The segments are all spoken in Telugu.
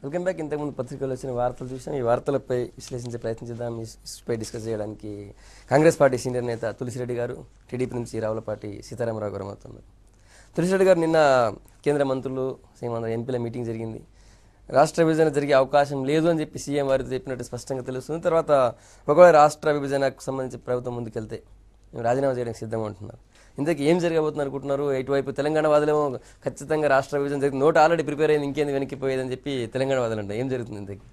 Welcome back. ఇంతకుముందు పత్రికల్లో వచ్చిన వార్తలు చూసాం. ఈ వార్తలపై విశ్లేషించే ప్రయత్నించేద్దాం. ఇసుపై డిస్కస్ చేయడానికి కాంగ్రెస్ పార్టీ సీనియర్ నేత తులసిరెడ్డి గారు, టీడీపీ నుంచి రావులపాటి సీతారామరావు గారు అవుతున్నారు. తులసిరెడ్డి గారు, నిన్న కేంద్ర మంత్రులు సీమాంధ్ర ఎంపీల మీటింగ్ జరిగింది. రాష్ట్ర విభజన జరిగే అవకాశం లేదు అని చెప్పి సీఎం వారితో చెప్పినట్టు స్పష్టంగా తెలుస్తుంది. తర్వాత ఒకవేళ రాష్ట్ర విభజనకు సంబంధించి ప్రభుత్వం ముందుకెళ్తే రాజీనామా చేయడానికి సిద్ధంగా ఉంటున్నారు. ఇంతకీ ఏం జరగబోతుంది అనుకుంటున్నారు? ఇటువైపు తెలంగాణ వాదులేమో ఖచ్చితంగా రాష్ట్ర విభజన జరిగింది, నోట్ ఆల్రెడీ ప్రిపేర్ అయింది, ఇంకేంది వెనక్కిపోయేదని చెప్పి తెలంగాణ వాదులు అంటే ఏం జరుగుతుంది? ఇంతకీ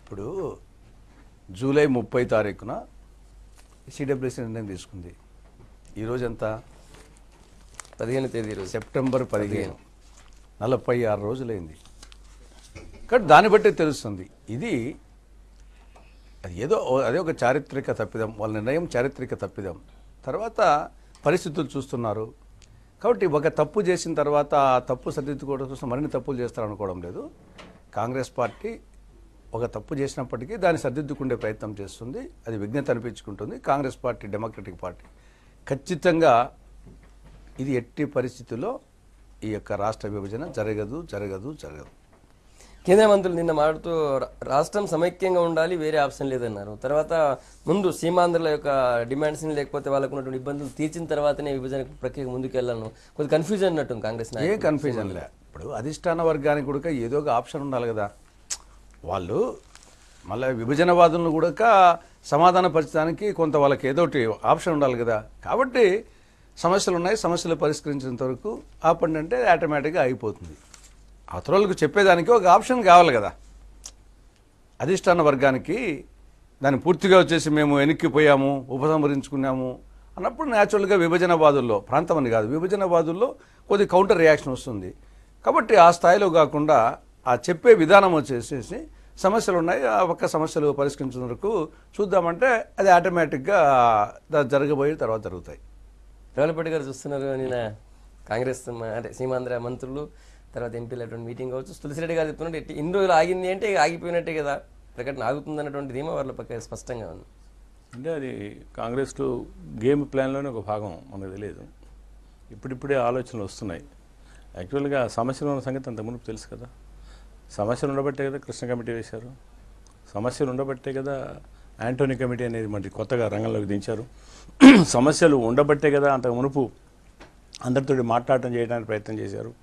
ఇప్పుడు జూలై 30 తారీఖున సిడబ్ల్యూసీ నిర్ణయం తీసుకుంది. ఈరోజు ఎంత? 15వ తేదీ రోజు, సెప్టెంబర్ 15. 46 రోజులైంది. కాబట్టి దాన్ని బట్టి తెలుస్తుంది ఇది ఏదో అదే ఒక చారిత్రక తప్పిదం, వాళ్ళ నిర్ణయం చారిత్రక తప్పిదం. తర్వాత పరిస్థితులు చూస్తున్నారు. కాబట్టి ఒక తప్పు చేసిన తర్వాత ఆ తప్పు సరిదిద్దుకోవడం కోసం మరిన్ని తప్పులు చేస్తారనుకోవడం లేదు. కాంగ్రెస్ పార్టీ ఒక తప్పు చేసినప్పటికీ దాన్ని సరిదిద్దుకునే ప్రయత్నం చేస్తుంది. అది విజ్ఞత అనిపించుకుంటుంది. కాంగ్రెస్ పార్టీ డెమోక్రటిక్ పార్టీ ఖచ్చితంగా ఇది ఎట్టి పరిస్థితుల్లో ఈ యొక్క రాష్ట్ర విభజన జరగదు. కేంద్ర మంత్రులు నిన్న మాట్లాడుతూ రాష్ట్రం సమైక్యంగా ఉండాలి, వేరే ఆప్షన్ లేదన్నారు. తర్వాత ముందు సీమాంధ్రుల యొక్క డిమాండ్స్ని లేకపోతే వాళ్ళకు ఉన్నటువంటి ఇబ్బందులు తీర్చిన తర్వాతనే విభజన ప్రక్రియ ముందుకు వెళ్ళాలను. కొద్దిగా కన్ఫ్యూజన్ అన్నట్టుంది కాంగ్రెస్. ఏ కన్ఫ్యూజన్ లే. ఇప్పుడు అధిష్టాన వర్గానికి కూడా ఏదో ఒక ఆప్షన్ ఉండాలి కదా. వాళ్ళు మళ్ళీ విభజనవాదులను కూడా సమాధానపరచడానికి కొంత వాళ్ళకి ఏదో ఒకటి ఆప్షన్ ఉండాలి కదా. కాబట్టి సమస్యలు ఉన్నాయి, సమస్యలు పరిష్కరించేంత వరకు ఆపండి అంటే ఆటోమేటిక్గా అయిపోతుంది. అవతలకు చెప్పేదానికి ఒక ఆప్షన్ కావాలి కదా. అధిష్టాన వర్గానికి దాన్ని పూర్తిగా వచ్చేసి మేము వెనక్కిపోయాము, ఉపసంహరించుకున్నాము అన్నప్పుడు న్యాచురల్గా విభజనవాదుల్లో, ప్రాంతం అని కాదు, విభజనవాదుల్లో కొద్ది కౌంటర్ రియాక్షన్ వస్తుంది. కాబట్టి ఆ స్థాయిలో కాకుండా ఆ చెప్పే విధానం వచ్చేసేసి సమస్యలు ఉన్నాయి, ఆ ఒక్క సమస్యలు పరిష్కరించిన వరకు చూద్దామంటే అది ఆటోమేటిక్గా జరగబోయే తర్వాత జరుగుతాయి. రావులపాటి గారు చూస్తున్నారు, నిన్న కాంగ్రెస్ అంటే సీమాంధ్ర మంత్రులు తర్వాత ఎంపీలు అటువంటి మీటింగ్ కావచ్చు. తులసిరెడ్డి గారు చెప్తున్నట్టు ఇన్ని రోజులు ఆగింది అంటే ఆగిపోయినట్టే కదా, ప్రకటన ఆగుతుంది అన్నటువంటి ధీమా వాళ్ళ పక్క స్పష్టంగా ఉంది. అంటే అది కాంగ్రెస్లో గేమ్ ప్లాన్లోనే ఒక భాగం, మనకు తెలియదు. ఇప్పుడిప్పుడే ఆలోచనలు వస్తున్నాయి. యాక్చువల్గా సమస్యలు ఉన్న సంగతి అంత మునుపు తెలుసు కదా. సమస్యలు ఉండబట్టే కదా కృష్ణ కమిటీ వేశారు. సమస్యలు ఉండబట్టే కదా యాంటోనీ కమిటీ అనేది మరి కొత్తగా రంగంలోకి దించారు. సమస్యలు ఉండబట్టే కదా అంతకు మునుపు అందరితో మాట్లాడటం చేయడానికి ప్రయత్నం చేశారు.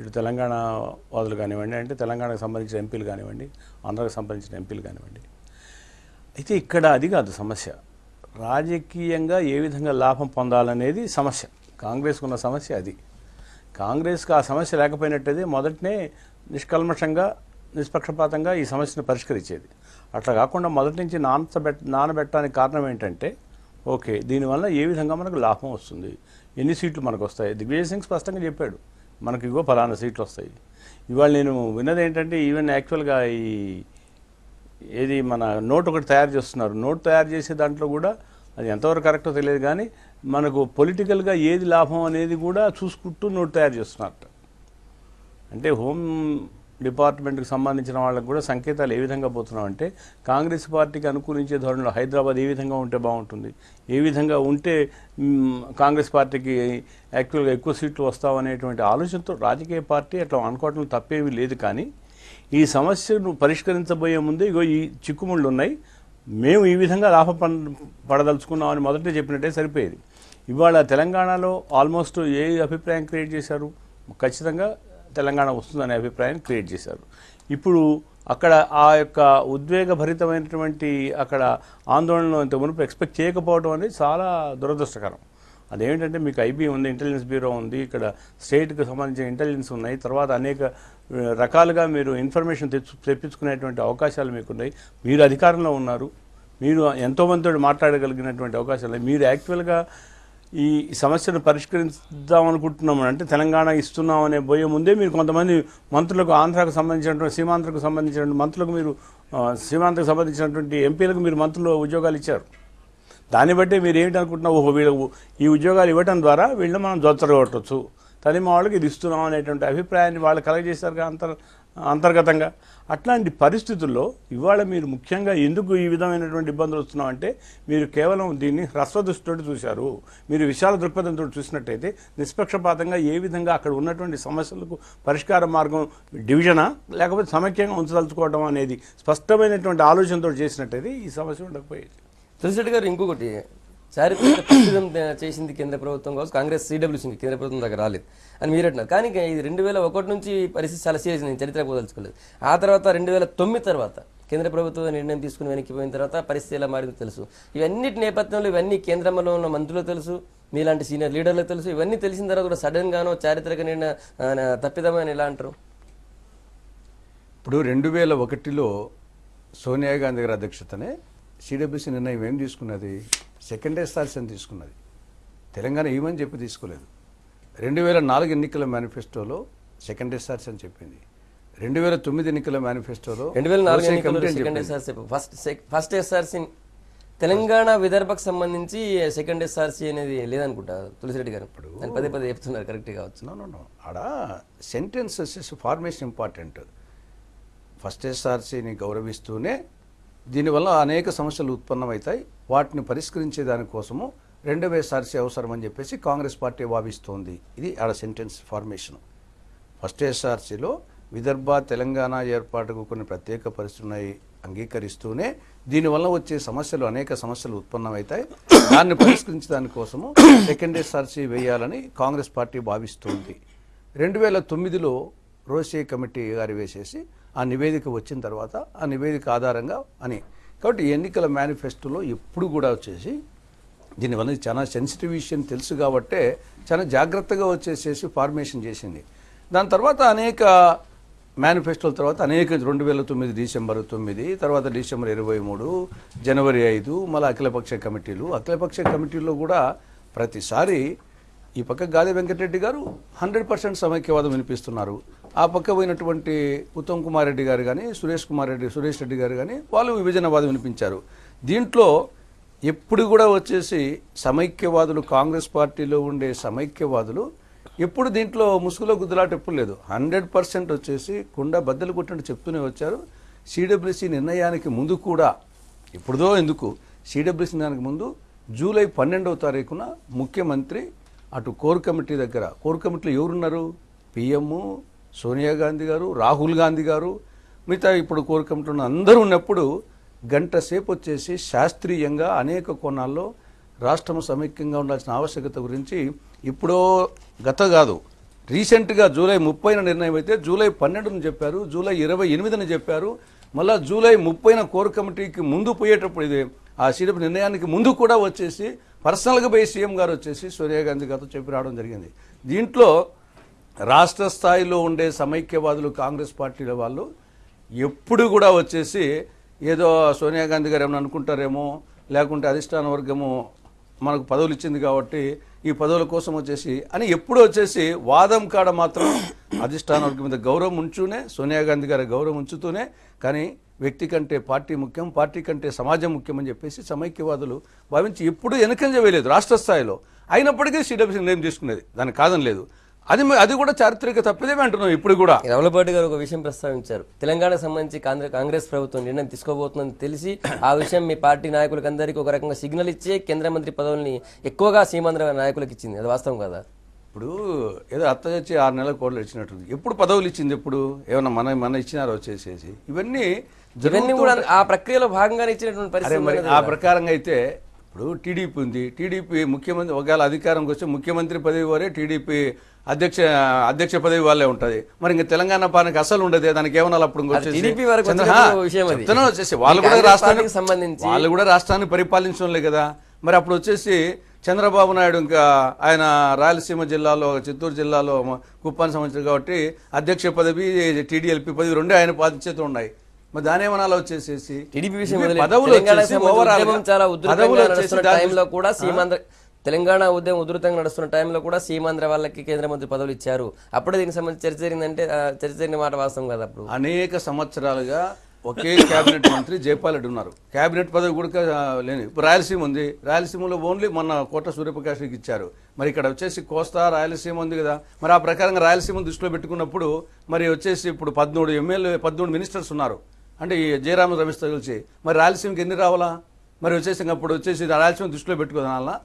ఇటు తెలంగాణ వాదులు కానివ్వండి, అంటే తెలంగాణకు సంబంధించిన ఎంపీలు కానివ్వండి, ఆంధ్రాకు సంబంధించిన ఎంపీలు కానివ్వండి. అయితే ఇక్కడ అది కాదు సమస్య. రాజకీయంగా ఏ విధంగా లాభం పొందాలనేది సమస్య. కాంగ్రెస్కు ఉన్న సమస్య అది. కాంగ్రెస్కి ఆ సమస్య లేకపోయినట్టయితే మొదటనే నిష్కల్మషంగా, నిష్పక్షపాతంగా ఈ సమస్యను పరిష్కరించేది. అట్లా కాకుండా మొదటి నుంచి నానబెట్టడానికి కారణం ఏంటంటే, ఓకే దీనివల్ల ఏ విధంగా మనకు లాభం వస్తుంది, ఎన్ని సీట్లు మనకు వస్తాయి. దిగ్విజయ్ సింగ్ స్పష్టంగా చెప్పాడు, మనకి ఇగో ఫలానా సీట్లు వస్తాయి. ఇవాళ నేను విన్నది ఏంటంటే, ఈవెన్ యాక్చువల్గా ఏది మన నోట్ ఒకటి తయారు చేస్తున్నారు. నోట్ తయారు చేసే దాంట్లో కూడా అది ఎంతవరకు కరెక్టో తెలియదు, కానీ మనకు పొలిటికల్గా ఏది లాభం అనేది కూడా చూసుకుంటూ నోట్ తయారు చేస్తున్నారు. అంటే హోమ్ డిపార్ట్మెంట్కి సంబంధించిన వాళ్ళకు కూడా సంకేతాలు ఏ విధంగా పోతున్నామంటే, కాంగ్రెస్ పార్టీకి అనుకూలించే ధోరణిలో హైదరాబాద్ ఏ విధంగా ఉంటే బాగుంటుంది, ఏ విధంగా ఉంటే కాంగ్రెస్ పార్టీకి యాక్చువల్గా ఎక్కువ సీట్లు వస్తామనేటువంటి ఆలోచనతో రాజకీయ పార్టీ అట్లా అనుకోవటం తప్పేమీ లేదు. కానీ ఈ సమస్యను పరిష్కరించబోయే ముందే ఇగో ఈ చిక్కుముళ్ళు ఉన్నాయి, మేము ఈ విధంగా లాభం పడదలుచుకున్నామని మొదటే చెప్పినట్టే సరిపోయేది. ఇవాళ తెలంగాణలో ఆల్మోస్ట్ ఏ అభిప్రాయం క్రియేట్ చేశారు? ఖచ్చితంగా తెలంగాణ వస్తుందనే అభిప్రాయం క్రియేట్ చేశారు. ఇప్పుడు అక్కడ ఆ యొక్క ఉద్వేగభరితమైనటువంటి అక్కడ ఆందోళనలో ఇంత మునుపు ఎక్స్పెక్ట్ చేయకపోవడం అనేది చాలా దురదృష్టకరం. అదేమిటంటే, మీకు ఐబీ ఉంది, ఇంటెలిజెన్స్ బ్యూరో ఉంది, ఇక్కడ స్టేట్కి సంబంధించిన ఇంటెలిజెన్స్ ఉన్నాయి, తర్వాత అనేక రకాలుగా మీరు ఇన్ఫర్మేషన్ తెప్పించుకునేటువంటి అవకాశాలు మీకున్నాయి. మీరు అధికారంలో ఉన్నారు, మీరు ఎంతోమందితో మాట్లాడగలిగినటువంటి అవకాశాలు. మీరు యాక్చువల్గా ఈ సమస్యను పరిష్కరిద్దాం అనుకుంటున్నాము అంటే, తెలంగాణ ఇస్తున్నామనే పోయే ముందే మీరు కొంతమంది మంత్రులకు, ఆంధ్రాకు సంబంధించినటువంటి సీమాంధ్రకు సంబంధించినటువంటి మంత్రులకు, మీరు సీమాంధ్రకు సంబంధించినటువంటి ఎంపీలకు మీరు మంత్రులు ఉద్యోగాలు ఇచ్చారు. దాన్ని బట్టి మీరు ఏమిటి అనుకుంటున్నావు, ఓహో వీళ్ళకు ఈ ఉద్యోగాలు ఇవ్వడం ద్వారా వీళ్ళు మనం జొచ్చరగొట్టవచ్చు, తల్లి మా వాళ్ళకి ఇది ఇస్తున్నాం అనేటువంటి అభిప్రాయాన్ని వాళ్ళు కలగజేశారుగా అంతర్గతంగా. అట్లాంటి పరిస్థితుల్లో ఇవాళ మీరు ముఖ్యంగా ఎందుకు ఈ విధమైనటువంటి ఇబ్బందులు వస్తున్నాం అంటే మీరు కేవలం దీన్ని హ్రస్వ దృష్టితో చూశారు. మీరు విశాల దృక్పథంతో చూసినట్టయితే నిష్పక్షపాతంగా ఏ విధంగా అక్కడ ఉన్నటువంటి సమస్యలకు పరిష్కార మార్గం డివిజనా లేకపోతే సమైక్యంగా ఉంచదలుచుకోవడం అనేది స్పష్టమైనటువంటి ఆలోచనతో చేసినట్టయితే ఈ సమస్య ఉండకపోయేది. తులసిరెడ్డి గారు ఇంకొకటి చారిత్రక తప్పిదం చేసింది కేంద్ర ప్రభుత్వం కావచ్చు, కాంగ్రెస్ CWC కేంద్ర ప్రభుత్వం దగ్గర రాలేదు అని మీరు అంటున్నారు. కానీ ఇది 2001 నుంచి పరిస్థితి చాలా సీరియస్, నేను చరిత్ర పోదలుచుకోలేదు. ఆ తర్వాత 2009 తర్వాత కేంద్ర ప్రభుత్వం నిర్ణయం తీసుకుని వెనక్కిపోయిన తర్వాత పరిస్థితి ఎలా మారిందో తెలుసు. ఇవన్నిటి నేపథ్యంలో ఇవన్నీ కేంద్రంలో ఉన్న మంత్రులకు తెలుసు, మీలాంటి సీనియర్ లీడర్లకు తెలుసు. ఇవన్నీ తెలిసిన తర్వాత కూడా సడన్ గానో చారిత్రక తప్పిదమని ఎలా అంటారు? ఇప్పుడు 2001లో సోనియా గాంధీ గారి అధ్యక్షతనే CWC నిర్ణయం ఏం తీసుకున్నది? సెకండ్ ఎస్ఆర్సీ అని తీసుకున్నది. తెలంగాణ ఏమని చెప్పి తీసుకోలేదు. 2004 ఎన్నికల మేనిఫెస్టోలో సెకండ్ ఎస్ఆర్సీ అని చెప్పింది. 2009 ఎన్నికల మేనిఫెస్టోలో 2004 ఫస్ట్ ఎస్ఆర్సీ తెలంగాణ విదర్భకు సంబంధించి సెకండ్ ఎస్ఆర్సీ అనేది లేదనుకుంటా తులసిరెడ్డి గారు. ఇప్పుడు పదే పదే చెప్తున్నారు, కరెక్ట్ కావచ్చు. నో ఆడ సెంటెన్స్ ఫార్మేషన్ ఇంపార్టెంట్. ఫస్ట్ ఎస్ఆర్సీని గౌరవిస్తూనే దీనివల్ల అనేక సమస్యలు ఉత్పన్నమవుతాయి, వాటిని పరిష్కరించే దానికోసము రెండవ ఎస్ఆర్సీ అవసరం అని చెప్పేసి కాంగ్రెస్ పార్టీ భావిస్తోంది. ఇది ఆడ సెంటెన్స్ ఫార్మేషన్. ఫస్ట్ ఎస్ఆర్సీలో విదర్భ తెలంగాణ ఏర్పాటుకు కొన్ని ప్రత్యేక పరిస్థితులు అంగీకరిస్తూనే దీనివల్ల వచ్చే సమస్యలు అనేక సమస్యలు ఉత్పన్నమవుతాయి, దాన్ని పరిష్కరించే దానికోసము సెకండ్ ఎస్ఆర్సీ వేయాలని కాంగ్రెస్ పార్టీ భావిస్తోంది. 2009లో రోసే కమిటీ గారు వేసేసి ఆ నివేదిక వచ్చిన తర్వాత ఆ నివేదిక ఆధారంగా అని కాబట్టి ఎన్నికల మేనిఫెస్టోలో ఎప్పుడు కూడా వచ్చేసి దీనివల్ల చాలా సెన్సిటివ్ విషయం తెలుసు కాబట్టే చాలా జాగ్రత్తగా వచ్చేసేసి ఫార్మేషన్ చేసింది. దాని తర్వాత అనేక మేనిఫెస్టోల తర్వాత అనేక 2009 డిసెంబర్ 9, తర్వాత డిసెంబర్ 23, జనవరి 5 మళ్ళీ అఖిలపక్ష కమిటీల్లో కూడా ప్రతిసారి ఈ పక్క గాది వెంకటరెడ్డి గారు 100% సమైక్యవాదం వినిపిస్తున్నారు. ఆ పక్క పోయినటువంటి ఉత్తమ్ కుమార్ రెడ్డి గారు కానీ సురేష్ రెడ్డి గారు కానీ వాళ్ళు విభజనవాదం వినిపించారు. దీంట్లో ఎప్పుడు కూడా వచ్చేసి సమైక్యవాదులు, కాంగ్రెస్ పార్టీలో ఉండే సమైక్యవాదులు ఎప్పుడు దీంట్లో ముసుగులో గుద్దులాట ఎప్పుడు లేదు. 100% వచ్చేసి కుండ బద్దలు కొట్టినట్టు చెప్తూనే వచ్చారు. CWC నిర్ణయానికి ముందు కూడా ఇప్పుడుదో ఎందుకు CWC నిర్ణయానికి ముందు జూలై 12వ తారీఖున ముఖ్యమంత్రి అటు కోర్ కమిటీలో ఎవరున్నారు? PM, సోనియా గాంధీ గారు, రాహుల్ గాంధీ గారు, మిగతా ఇప్పుడు కోర్ కమిటీలో అందరూ ఉన్నప్పుడు గంట సేపు వచ్చేసి శాస్త్రీయంగా అనేక కోణాల్లో రాష్ట్రం సమైక్యంగా ఉండాల్సిన ఆవశ్యకత గురించి ఇప్పుడో గత కాదు రీసెంట్గా జూలై 30న నిర్ణయం అయితే జూలై 12ను చెప్పారు, జూలై 28న చెప్పారు, మళ్ళీ జూలై 30న కోర్ కమిటీకి ముందు పోయేటప్పుడు ఇది ఆ CWC నిర్ణయానికి ముందు కూడా వచ్చేసి పర్సనల్గా పోయి CM గారు వచ్చేసి సోనియా గాంధీ గారితో చెప్పి రావడం జరిగింది. దీంట్లో రాష్ట్ర స్థాయిలో ఉండే సమైక్యవాదులు కాంగ్రెస్ పార్టీల వాళ్ళు ఎప్పుడు కూడా వచ్చేసి ఏదో సోనియా గాంధీ గారు ఏమైనా అనుకుంటారేమో, లేకుంటే అధిష్టాన వర్గము మనకు పదవులు ఇచ్చింది కాబట్టి ఈ పదవుల కోసం వచ్చేసి అని ఎప్పుడు వచ్చేసి వాదం కాడ మాత్రం అధిష్టాన వర్గం మీద గౌరవం ఉంచునే, సోనియా గాంధీ గారి గౌరవం ఉంచుతూనే, కానీ వ్యక్తి కంటే పార్టీ ముఖ్యం, పార్టీ కంటే సమాజం ముఖ్యం అని చెప్పేసి సమైక్యవాదులు భావించి ఎప్పుడు వెనకంజ వేయలేదు రాష్ట్ర స్థాయిలో. అయినప్పటికీ CWC నిర్ణయం తీసుకునేది, దానికి కాదని లేదు. అది కూడా చారిత్రక తప్పిదేమే అంటున్నాం. ఇప్పుడు కూడా రమలపాటి గారు ఒక విషయం ప్రస్తావించారు, తెలంగాణకు సంబంధించి కాంగ్రెస్ ప్రభుత్వం నిర్ణయం తీసుకోబోతుందని తెలిసి ఆ విషయం మీ పార్టీ నాయకులకు అందరికీ ఒక రకంగా సిగ్నల్ ఇచ్చే కేంద్ర మంత్రి పదవుల్ని ఎక్కువగా సీమాంధ్ర నాయకులకు ఇచ్చింది. అది వాస్తవం కదా? ఇప్పుడు ఏదో అత్త వచ్చి 6 నెలల కోడలు ఇచ్చినట్టు ఎప్పుడు పదవులు ఇచ్చింది? ఎప్పుడు ఏమన్నా మన ఇచ్చినారో వచ్చేసేసి ఇవన్నీ కూడా ఆ ప్రక్రియలో భాగంగానే ఇచ్చినటువంటి పరిస్థితి. ఆ ప్రకారంగా అయితే ఇప్పుడు టీడీపీ ఉంది, టీడీపీ ముఖ్యమంత్రి ఒకవేళ అధికారంకి వస్తే ముఖ్యమంత్రి పదవి వారే టీడీపీ అధ్యక్ష పదవి వాళ్ళే ఉంటుంది. మరి ఇంకా తెలంగాణ పాలనకి అసలు ఉండదు, దానికి ఏమన్నా అప్పుడు వచ్చేసి వాళ్ళు కూడా రాష్ట్రాన్ని పరిపాలించడంలే కదా. మరి అప్పుడు వచ్చేసి చంద్రబాబు నాయుడు ఇంకా ఆయన రాయలసీమ జిల్లాలో, చిత్తూరు జిల్లాలో కుప్పాన్ని సంబంధించారు కాబట్టి అధ్యక్ష పదవి, TDLP పదవి రెండే ఆయన బాధ్యతలు ఉన్నాయి. మరి దాని ఏమన్నా వచ్చేసేసి తెలంగాణ ఉద్యమం ఉధృతంగా నడుస్తున్న టైంలో కూడా సీమాంధ్ర వాళ్ళకి కేంద్ర మంత్రి పదవులు ఇచ్చారు. అప్పుడే దీనికి సంబంధించి చర్చ జరిగిందంటే చర్చ జరిగిన మాట వాస్తవం కదా. అప్పుడు అనేక సంవత్సరాలుగా ఒకే కేబినెట్ మంత్రి జైపాల్ రెడ్డి ఉన్నారు. కేబినెట్ పదవి కూడా లేని ఇప్పుడు రాయలసీమ ఉంది. రాయలసీమలో ఓన్లీ మొన్న కోట సూర్యప్రకాష్కి ఇచ్చారు. మరి ఇక్కడ వచ్చేసి కోస్తా రాయలసీమ ఉంది కదా, మరి ఆ ప్రకారంగా రాయలసీమ దృష్టిలో పెట్టుకున్నప్పుడు మరి వచ్చేసి ఇప్పుడు 14 మినిస్టర్స్ ఉన్నారు. అంటే ఈ జయరామ రమేష్ తగిలిచి మరి రాయలసీమకి ఎన్ని రావాలా? మరి వచ్చేసి అప్పుడు వచ్చేసి రాయలసీమ దృష్టిలో పెట్టుకోవాలా?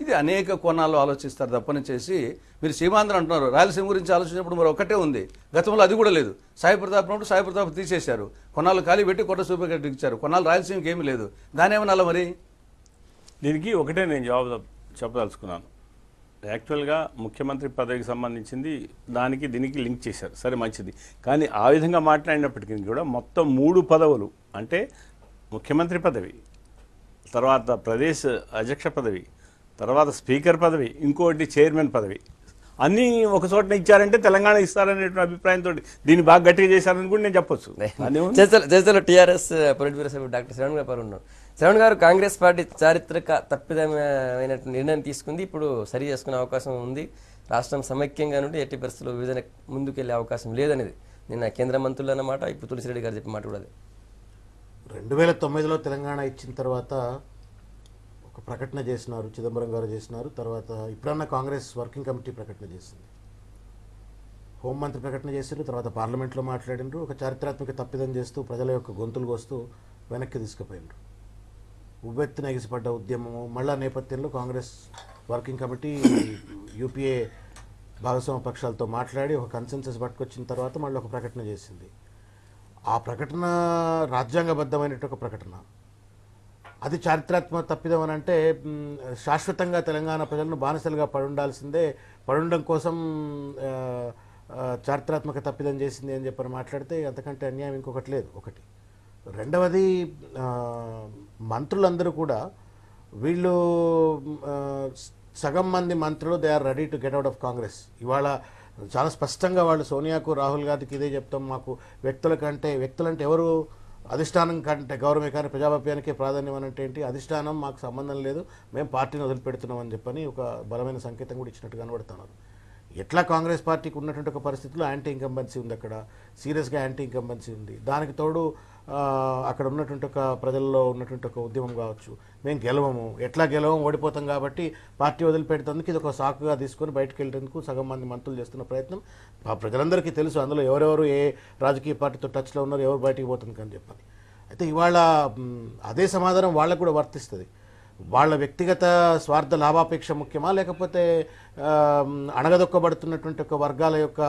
ఇది అనేక కోణాల్లో ఆలోచిస్తారు తప్పని చేసి మీరు సీమాంధ్ర అంటున్నారు. రాయలసీమ గురించి ఆలోచించినప్పుడు మరి ఒకటే ఉంది, గతంలో అది కూడా లేదు. సాయి ప్రతాప్ ఉన్నప్పుడు సాయి ప్రతాప్ తీసేశారు, కొన్నాళ్ళు ఖాళీ పెట్టి కోట సూర్యప్రకాష్ ఇచ్చారు, కొన్నాళ్ళు రాయలసీమకి ఏమీ లేదు. దాని ఏమన్నా మరి దీనికి ఒకటే నేను జవాబు చెప్పదలుచుకున్నాను. యాక్చువల్గా ముఖ్యమంత్రి పదవికి సంబంధించింది దానికి దీనికి లింక్ చేశారు, సరే మంచిది. కానీ ఆ విధంగా మాట్లాడినప్పటికీ కూడా మొత్తం 3 పదవులు అంటే ముఖ్యమంత్రి పదవి, తర్వాత ప్రదేశ్ అధ్యక్ష పదవి, తర్వాత స్పీకర్ పదవి, ఇంకోటి చైర్మన్ పదవి అన్నీ ఒక చోటన ఇచ్చారంటే తెలంగాణ ఇస్తారనేటువంటి అభిప్రాయంతో దీన్ని బాగా గట్టిగా చేశారని కూడా నేను చెప్పొచ్చు. చేస్తలో టీఆర్ఎస్ పొలిట్ బ్యూరో సభ్యుడు డాక్టర్ శ్రవణ్ గారు ఉన్నారు. శ్రవణ్ గారు, కాంగ్రెస్ పార్టీ చారిత్రక తప్పిదమైన నిర్ణయం తీసుకుంది, ఇప్పుడు సరి చేసుకునే అవకాశం ఉంది. రాష్ట్రం సమైక్యంగా నుండి ఎట్టి పరిస్థితుల్లో విభజన ముందుకెళ్లే అవకాశం లేదనేది నిన్న కేంద్ర మంత్రులు అన్నమాట, ఇప్పుడు తులసిరెడ్డి గారు చెప్పిన మాట కూడా అది. 2009లో తెలంగాణ ఇచ్చిన తర్వాత ఒక ప్రకటన చేసినారు, చిదంబరం గారు చేసినారు. తర్వాత ఇప్పుడన్నా కాంగ్రెస్ వర్కింగ్ కమిటీ ప్రకటన చేసింది, హోంమంత్రి ప్రకటన చేశారు, తర్వాత పార్లమెంట్లో మాట్లాడినారు. ఒక చారిత్రాత్మక తప్పిదం చేస్తూ ప్రజల యొక్క గొంతులు కోస్తూ వెనక్కి తీసుకుపోయినారు. ఉవ్వెత్తున ఎగిసిపడ్డ ఉద్యమము మళ్ళా నేపథ్యంలో కాంగ్రెస్ వర్కింగ్ కమిటీ యూపీఏ భాగస్వామ్య పక్షాలతో మాట్లాడి ఒక కన్సెన్సస్ పట్టుకొచ్చిన తర్వాత మళ్ళీ ఒక ప్రకటన చేసింది. ఆ ప్రకటన రాజ్యాంగబద్ధమైనటువంటి ఒక ప్రకటన. అది చారిత్రాత్మక తప్పిదం అని అంటే శాశ్వతంగా తెలంగాణ ప్రజలను బానిసలుగా పడుండాల్సిందే, పడుండడం కోసం చారిత్రాత్మక తప్పిదం చేసింది అని చెప్పని మాట్లాడితే అంతకంటే అన్యాయం ఇంకొకటి లేదు. ఒకటి. రెండవది, మంత్రులందరూ కూడా వీళ్ళు సగం మంది మంత్రులు they are ready to get out of Congress. ఇవాళ చాలా స్పష్టంగా వాళ్ళు సోనియాకు, రాహుల్ గాంధీకి ఇదే చెప్తాం, మాకు వ్యక్తులంటే ఎవరు, అధిష్టానం కంటే గౌరవమే కానీ ప్రజాప్రభుత్వానికే ప్రాధాన్యం అంటే ఏంటి, అధిష్టానం మాకు సంబంధం లేదు, మేము పార్టీని వదిలిపెడుతున్నాం అని చెప్పని ఒక బలమైన సంకేతం కూడా ఇచ్చినట్టు కనబడుతున్నారు. ఎట్లా కాంగ్రెస్ పార్టీకి ఉన్నటువంటి ఒక పరిస్థితిలో యాంటీ ఇన్కంబెన్సీ ఉంది, అక్కడ సీరియస్గా యాంటీ ఇన్కంబెన్సీ ఉంది. దానికి తోడు అక్కడ ఉన్నటువంటి ఒక ప్రజల్లో ఉన్నటువంటి ఒక ఉద్యమం కావచ్చు, మేము గెలవము, ఎట్లా గెలవము, ఓడిపోతాం కాబట్టి పార్టీ వదిలిపెడుతుందుకు ఇది ఒక సాకుగా తీసుకొని బయటకు వెళ్ళేందుకు సగం మంది మంత్రులు చేస్తున్న ప్రయత్నం ప్రజలందరికీ తెలుసు. అందులో ఎవరెవరు ఏ రాజకీయ పార్టీతో టచ్లో ఉన్నారు, ఎవరు బయటికి పోతుంది అని చెప్పని. అయితే ఇవాళ అదే సమాధానం వాళ్ళకు కూడా వర్తిస్తుంది. వాళ్ళ వ్యక్తిగత స్వార్థ లాభాపేక్ష ముఖ్యమా, లేకపోతే అణగదొక్కబడుతున్నటువంటి ఒక వర్గాల యొక్క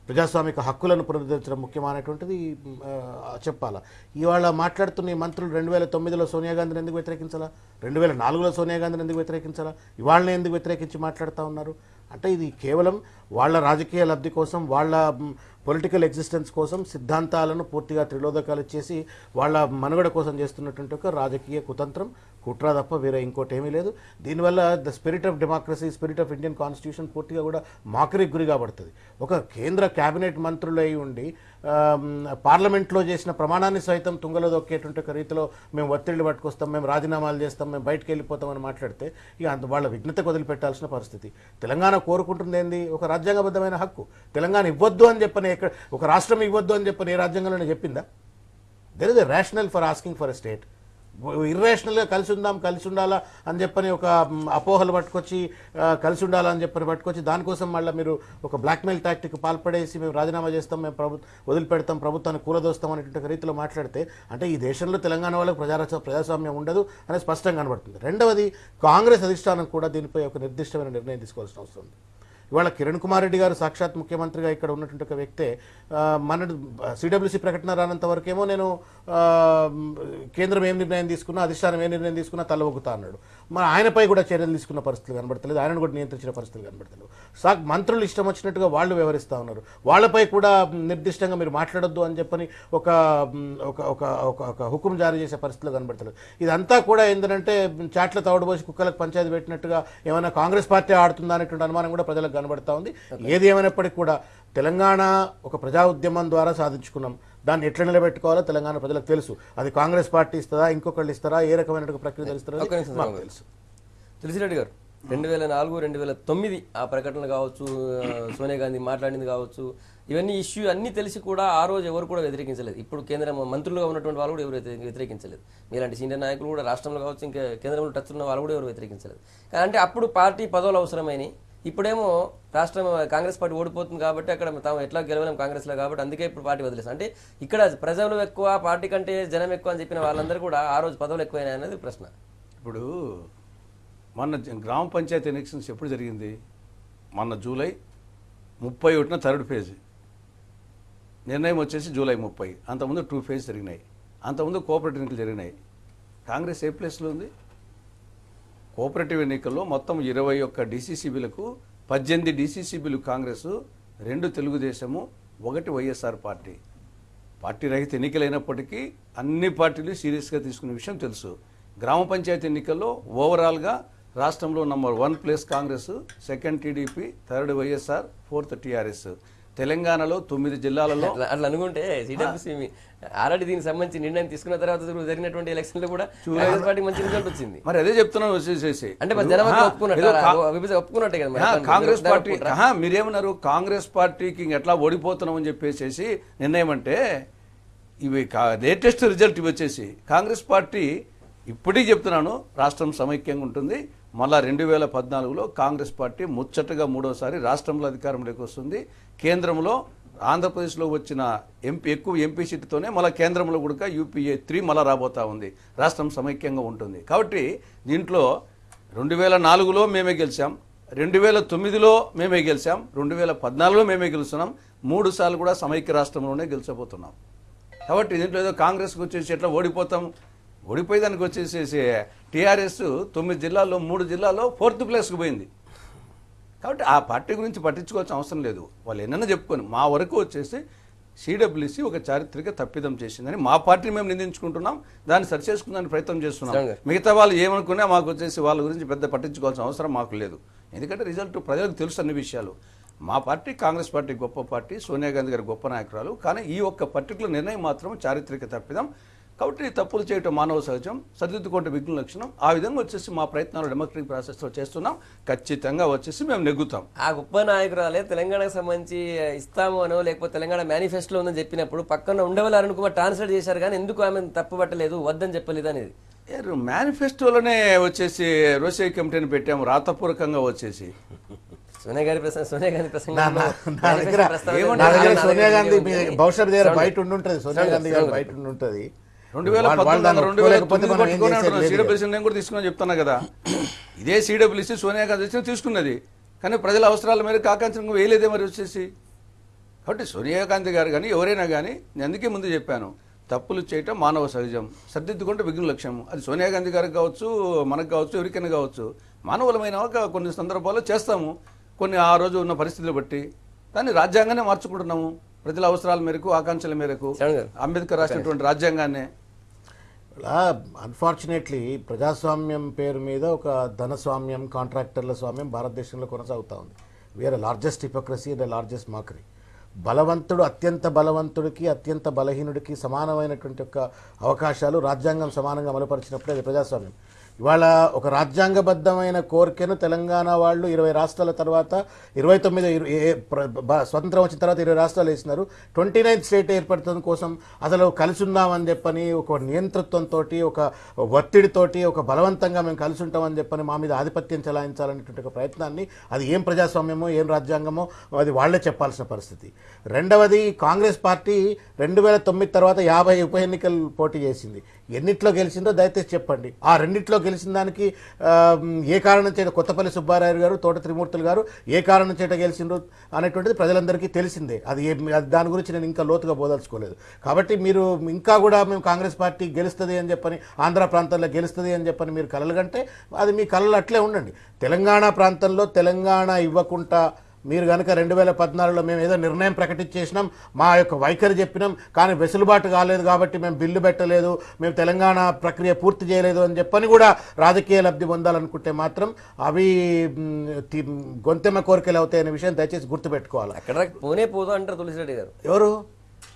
ప్రజాస్వామిక హక్కులను పునరుద్ధరించడం ముఖ్యమా అనేటువంటిది చెప్పాలా. ఇవాళ మాట్లాడుతున్న ఈ మంత్రులు 2009లో సోనియా గాంధీని ఎందుకు వ్యతిరేకించాలా, 2004లో సోనియా గాంధీని ఎందుకు వ్యతిరేకించాలా, ఇవాళనే ఎందుకు వ్యతిరేకించి మాట్లాడుతూ ఉన్నారు అంటే ఇది కేవలం వాళ్ళ రాజకీయ లబ్ధి కోసం, వాళ్ళ పొలిటికల్ ఎగ్జిస్టెన్స్ కోసం సిద్ధాంతాలను పూర్తిగా త్రిలోదకాలు చేసి వాళ్ళ మనుగడ కోసం చేస్తున్నటువంటి ఒక రాజకీయ కుతంత్రం, కుట్ర తప్ప వేరే ఇంకోటి ఏమీ లేదు. దీనివల్ల the spirit of democracy, spirit of Indian constitution పూర్తిగా కూడా మాకరికి గురి కాబడుతుంది. ఒక కేంద్ర క్యాబినెట్ మంత్రులు అయి ఉండి పార్లమెంట్లో చేసిన ప్రమాణాన్ని సైతం తుంగలో దొక్కేటువంటి ఒక రీతిలో మేము ఒత్తిళ్లు పట్టుకొస్తాం, మేము రాజీనామాలు చేస్తాం, మేము బయటకు వెళ్ళిపోతామని మాట్లాడితే ఇక వాళ్ళ విఘ్నతకు వదిలిపెట్టాల్సిన పరిస్థితి. తెలంగాణ కోరుకుంటుంది ఏంది, ఒక రాజ్యాంగబద్ధమైన హక్కు. తెలంగాణ ఇవ్వద్దు అని చెప్పని, ఒక రాష్ట్రం ఇవ్వద్దు అని చెప్పని ఏ రాజ్యాంగంలోనే చెప్పిందా? There is a rational for asking for a state. ఇర్రేషనల్గా కలిసి ఉండాలా అని చెప్పని ఒక అపోహలు పట్టుకొచ్చి కలిసి ఉండాలని చెప్పని పట్టుకొచ్చి దానికోసం మళ్ళీ మీరు ఒక బ్లాక్మెయిల్ టాక్టిక్ పాల్పడేసి మేము రాజీనామా చేస్తాం, మేము వదిలిపెడతాం, ప్రభుత్వాన్ని కూలదోస్తాం అనేటువంటి రీతిలో మాట్లాడితే అంటే ఈ దేశంలో తెలంగాణ వాళ్ళకు ప్రజాస్వామ్యం ఉండదు అనేది స్పష్టంగా కనబడుతుంది. రెండవది, కాంగ్రెస్ అధిష్టానం కూడా దీనిపై ఒక నిర్దిష్టమైన నిర్ణయం తీసుకోవాల్సిన అవసరం ఉంది. ఇవాళ కిరణ్ కుమార్ రెడ్డి గారు సాక్షాత్ ముఖ్యమంత్రిగా ఇక్కడ ఉన్నటువంటి ఒక వ్యక్తే మన సిడబ్ల్యూసీ ప్రకటన రానంత వరకేమో నేను కేంద్రం ఏం నిర్ణయం తీసుకున్నా, అధిష్టానం ఏం నిర్ణయం తీసుకున్నా తలవొగ్గుతా అన్నాడు. మరి ఆయనపై కూడా చర్యలు తీసుకున్న పరిస్థితులు కనబడతలేదు, ఆయనను కూడా నియంత్రించిన పరిస్థితులు కనబడతలేదు. మంత్రులు ఇష్టం వచ్చినట్టుగా వాళ్ళు వ్యవహరిస్తూ ఉన్నారు. వాళ్ళపై కూడా నిర్దిష్టంగా మీరు మాట్లాడొద్దు అని చెప్పని ఒక హుకుం జారీ చేసే పరిస్థితులు కనబడతలేదు. ఇదంతా కూడా ఏంటంటే చాట్ల తౌడుపోసి కుక్కలకు పంచాయతీ పెట్టినట్టుగా ఏమైనా కాంగ్రెస్ పార్టీ ఆడుతుందా అనేటువంటి అనుమానం కూడా ప్రజలకు కనబడతా ఉంది. ఏది ఏమైనప్పటికీ కూడా తెలంగాణ ఒక ప్రజా ఉద్యమం ద్వారా సాధించుకున్నాం, దాన్ని ఎట్లా నిలబెట్టుకోవాలో తెలంగాణ ప్రజలకు తెలుసు. అది కాంగ్రెస్ పార్టీ ఇస్తారా, ఇంకొకళ్ళు ఇస్తారా, ఏ రకమైన ప్రక్రియ తెలుస్తారో మాకు తెలుసు. తులసిరెడ్డి గారు, 2004, 2009 ఆ ప్రకటనలు కావచ్చు, సోనియా గాంధీ మాట్లాడింది కావచ్చు, ఇవన్నీ ఇష్యూ అన్నీ తెలిసి కూడా ఆ రోజు ఎవరు కూడా వ్యతిరేకించలేదు. ఇప్పుడు కేంద్ర మంత్రులుగా ఉన్నటువంటి వాళ్ళు కూడా ఎవరు వ్యతిరేకించలేదు. మీలాంటి సీనియర్ నాయకులు కూడా రాష్ట్రంలో కావచ్చు, ఇంకా కేంద్రంలో టచ్ ఉన్న వాళ్ళు కూడా ఎవరు వ్యతిరేకించలేదు. కానీ అంటే అప్పుడు పార్టీ పదవులు అవసరమైనవి. ఇప్పుడేమో రాష్ట్రం కాంగ్రెస్ పార్టీ ఓడిపోతుంది కాబట్టి అక్కడ తాము ఎట్లా గెలవలేం కాంగ్రెస్లో కాబట్టి అందుకే ఇప్పుడు పార్టీ వదిలేస్తాం. అంటే ఇక్కడ ప్రజలు ఎక్కువ, పార్టీ కంటే జనం ఎక్కువ అని చెప్పిన వాళ్ళందరూ కూడా ఆ రోజు పదవులు ఎక్కువైనా అనేది ప్రశ్న. ఇప్పుడు మొన్న గ్రామ పంచాయతీ ఎలక్షన్స్ ఎప్పుడు జరిగింది? మొన్న జూలై 31న థర్డ్ ఫేజ్ నిర్ణయం వచ్చేసి జూలై 30. అంతకుముందు 2 ఫేజ్ జరిగినాయి. అంతకుముందు కోఆపరేటివ్ ఎన్నికలు జరిగినాయి. కాంగ్రెస్ ఏ ప్లేస్లో ఉంది? కోఆపరేటివ్ ఎన్నికల్లో మొత్తం 21 డీసీసీబీలకు 18 డీసీసీబీలు కాంగ్రెస్, 2 తెలుగుదేశము, 1 వైఎస్ఆర్ పార్టీ. పార్టీ రహిత ఎన్నికలైనప్పటికీ అన్ని పార్టీలు సీరియస్గా తీసుకునే విషయం తెలుసు. గ్రామ పంచాయతీ ఎన్నికల్లో ఓవరాల్గా రాష్ట్రంలో number 1 place Congress, 2nd TDP, 3rd YSR, 4th TRS. తెలంగాణలో 9 జిల్లాలలో అట్లా అనుకుంటే సిడబ్ల్యూసీ ఆల్రెడీ దీనికి సంబంధించి నిర్ణయం తీసుకున్న తర్వాత జరిగినటువంటి ఎలక్షన్లో కూడా కాంగ్రెస్ పార్టీ మంచి రిజల్ట్ వచ్చింది. మరి అదే చెప్తున్నాను వచ్చేసేసి అంటే ఒప్పుకున్నట్టే కదా కాంగ్రెస్ పార్టీ. మీరేమన్నారు? కాంగ్రెస్ పార్టీకి ఎట్లా ఓడిపోతున్నాం అని చెప్పేసి నిర్ణయం అంటే ఇవి లేటెస్ట్ రిజల్ట్ ఇవి వచ్చేసి కాంగ్రెస్ పార్టీ ఇప్పటికీ చెప్తున్నాను రాష్ట్రం సమైక్యంగా ఉంటుంది. మళ్ళా 2014లో కాంగ్రెస్ పార్టీ ముచ్చటగా 3వసారి రాష్ట్రంలో అధికారంలోకి వస్తుంది. కేంద్రంలో ఆంధ్రప్రదేశ్లో వచ్చిన ఎక్కువ ఎంపీ సీటుతోనే మళ్ళీ కేంద్రంలో కూడా యూపీఏ 3 మళ్ళీ రాబోతా ఉంది. రాష్ట్రం సమైక్యంగా ఉంటుంది. కాబట్టి దీంట్లో 2004లో మేమే గెలిచాం, 2009లో మేమే గెలిచాం, 2014లో మేమే గెలుస్తున్నాం, 3 సార్లు కూడా సమైక్య రాష్ట్రంలోనే గెలిచబోతున్నాం. కాబట్టి దీంట్లో ఏదో కాంగ్రెస్కి వచ్చేసి ఎట్లా ఓడిపోతాం, ఓడిపోయేదానికి వచ్చేసేసి టీఆర్ఎస్ 9 జిల్లాల్లో 3 జిల్లాల్లో 4th ప్లేస్కి పోయింది. కాబట్టి ఆ పార్టీ గురించి పట్టించుకోవాల్సిన అవసరం లేదు. వాళ్ళు ఎన్నైనా చెప్పుకొని మా వరకు వచ్చేసి సిడబ్ల్యూసీ ఒక చారిత్రక తప్పిదం చేసిందని మా పార్టీ మేము నిందించుకుంటున్నాం, దాన్ని సరిచేసుకునే ప్రయత్నం చేస్తున్నాం. మిగతా వాళ్ళు ఏమనుకున్నా మాకు వచ్చేసి వాళ్ళ గురించి పెద్ద పట్టించుకోవాల్సిన అవసరం మాకు లేదు. ఎందుకంటే రిజల్ట్ ప్రజలకు తెలుసు అన్ని విషయాలు. మా పార్టీ కాంగ్రెస్ పార్టీ గొప్ప పార్టీ, సోనియా గాంధీ గారు గొప్ప నాయకురాలు. కానీ ఈ ఒక్క పర్టికులర్ నిర్ణయం మాత్రం చారిత్రక తప్పిదం. కాబట్టి తప్పులు చేయటం మానవ సహజం, సరిదిద్దుకుంటే విఘ్న లక్షణం. ఆ విధంగా వచ్చేసి మా ప్రయత్నాలు డెమోక్రటిక్ ప్రాసెస్లో చేస్తున్నాం. ఖచ్చితంగా వచ్చేసి మేము నెగ్గుతాం. ఆ గొప్ప నాయకురాలే తెలంగాణకు సంబంధించి ఇస్తాము అనో లేకపోతే తెలంగాణ మేనిఫెస్టోలో ఉందని చెప్పినప్పుడు పక్కన ఉండేవాళ్ళు అనుకున్న ట్రాన్స్లేట్ చేశారు, కానీ ఎందుకు ఆమె తప్పు పట్టలేదు, వద్దని చెప్పలేదు అనేది. మేనిఫెస్టోలోనే వచ్చేసి రోషే కమిటీని పెట్టాము రాతపూర్వకంగా వచ్చేసి. సోనియా గాంధీ సోనియా గాంధీ భవిష్యత్ దగ్గర బయట ఉండుంటది. సోనియా గాంధీ గారు బయట ఉండుంటది. 2019 కూడా తీసుకున్నా చెప్తున్నా కదా. ఇదే సిడబ్ల్యూసీ సోనియా గాంధీ తీసుకున్నది, కానీ ప్రజల అవసరాల మేరకు ఆకాంక్షలు వేయలేదే మరి వచ్చేసి. కాబట్టి సోనియా గాంధీ గారు కానీ ఎవరైనా కానీ నేను అందుకే ముందు చెప్పాను, తప్పులు చేయటం మానవ సహజం, సర్దిద్దుకుంటే విఘ్న లక్ష్యం. అది సోనియా గాంధీ గారికి కావచ్చు, మనకు కావచ్చు, ఎవరికైనా కావచ్చు. మానవులమైన కొన్ని సందర్భాల్లో చేస్తాము, కొన్ని ఆ రోజు ఉన్న పరిస్థితులు బట్టి. దాన్ని రాజ్యాంగానే మార్చుకుంటున్నాము ప్రజల అవసరాల మేరకు, ఆకాంక్షల మేరకు. అంబేద్కర్ రాసినటువంటి రాజ్యాంగాన్ని. అన్ఫార్చునేట్లీ ప్రజాస్వామ్యం పేరు మీద ఒక ధనస్వామ్యం, కాంట్రాక్టర్ల స్వామ్యం భారతదేశంలో కొనసాగుతూ ఉంది. We are largest hypocrisy, the largest mockery. బలవంతుడు అత్యంత బలవంతుడికి, అత్యంత బలహీనుడికి సమానమైనటువంటి యొక్క అవకాశాలు రాజ్యాంగం సమానంగా అమలుపరిచినప్పుడే అది ప్రజాస్వామ్యం. ఇవాళ ఒక రాజ్యాంగబద్ధమైన కోరికను తెలంగాణ వాళ్ళు 20 రాష్ట్రాల తర్వాత 29 స్వతంత్రం వచ్చిన తర్వాత 20 రాష్ట్రాలు వేసినారు. 29th స్టేట్ ఏర్పడటం కోసం అసలు కలిసి ఉన్నామని చెప్పని ఒక నియంతృత్వంతో, ఒక ఒత్తిడితోటి, ఒక బలవంతంగా మేము కలిసి ఉంటామని చెప్పని మా మీద ఆధిపత్యం చెలాయించాలనేటువంటి ఒక ప్రయత్నాన్ని, అది ఏం ప్రజాస్వామ్యమో ఏం రాజ్యాంగమో అది వాళ్లే చెప్పాల్సిన పరిస్థితి. రెండవది, కాంగ్రెస్ పార్టీ 2009 తర్వాత 50 ఉప ఎన్నికలు పోటీ చేసింది. ఎన్నిట్లో గెలిచిందో దయచేసి చెప్పండి. ఆ రెండిట్లో గెలిచిన దానికి ఏ కారణం చేత కొత్తపల్లి సుబ్బారాయుడు గారు, తోట త్రిమూర్తులు గారు ఏ కారణం చేత గెలిచిండ్రు అనేటువంటిది ప్రజలందరికీ తెలిసిందే. అది దాని గురించి నేను ఇంకా లోతుగా బోదలుచుకోలేదు. కాబట్టి మీరు ఇంకా కూడా మేము కాంగ్రెస్ పార్టీ గెలుస్తుంది అని చెప్పని, ఆంధ్ర ప్రాంతంలో గెలుస్తుంది అని చెప్పని మీరు కలలుగంటే అది మీ కలలు అట్లే ఉండండి. తెలంగాణ ప్రాంతంలో తెలంగాణ ఇవ్వకుండా మీరు కనుక 2014లో మేము ఏదో నిర్ణయం ప్రకటించేసినాం, మా యొక్క వైఖరి చెప్పినాం, కానీ వెసులుబాటు కాలేదు కాబట్టి మేము బిల్లు పెట్టలేదు, మేము తెలంగాణ ప్రక్రియ పూర్తి చేయలేదు అని చెప్పని కూడా రాజకీయ లబ్ధి పొందాలనుకుంటే మాత్రం అవి గొంతెమ్మ కోరికలు అవుతాయనే విషయం దయచేసి గుర్తుపెట్టుకోవాలి. అక్కడ పోనే పోదు అంటారు తులసిరెడ్డి గారు. ఎవరు?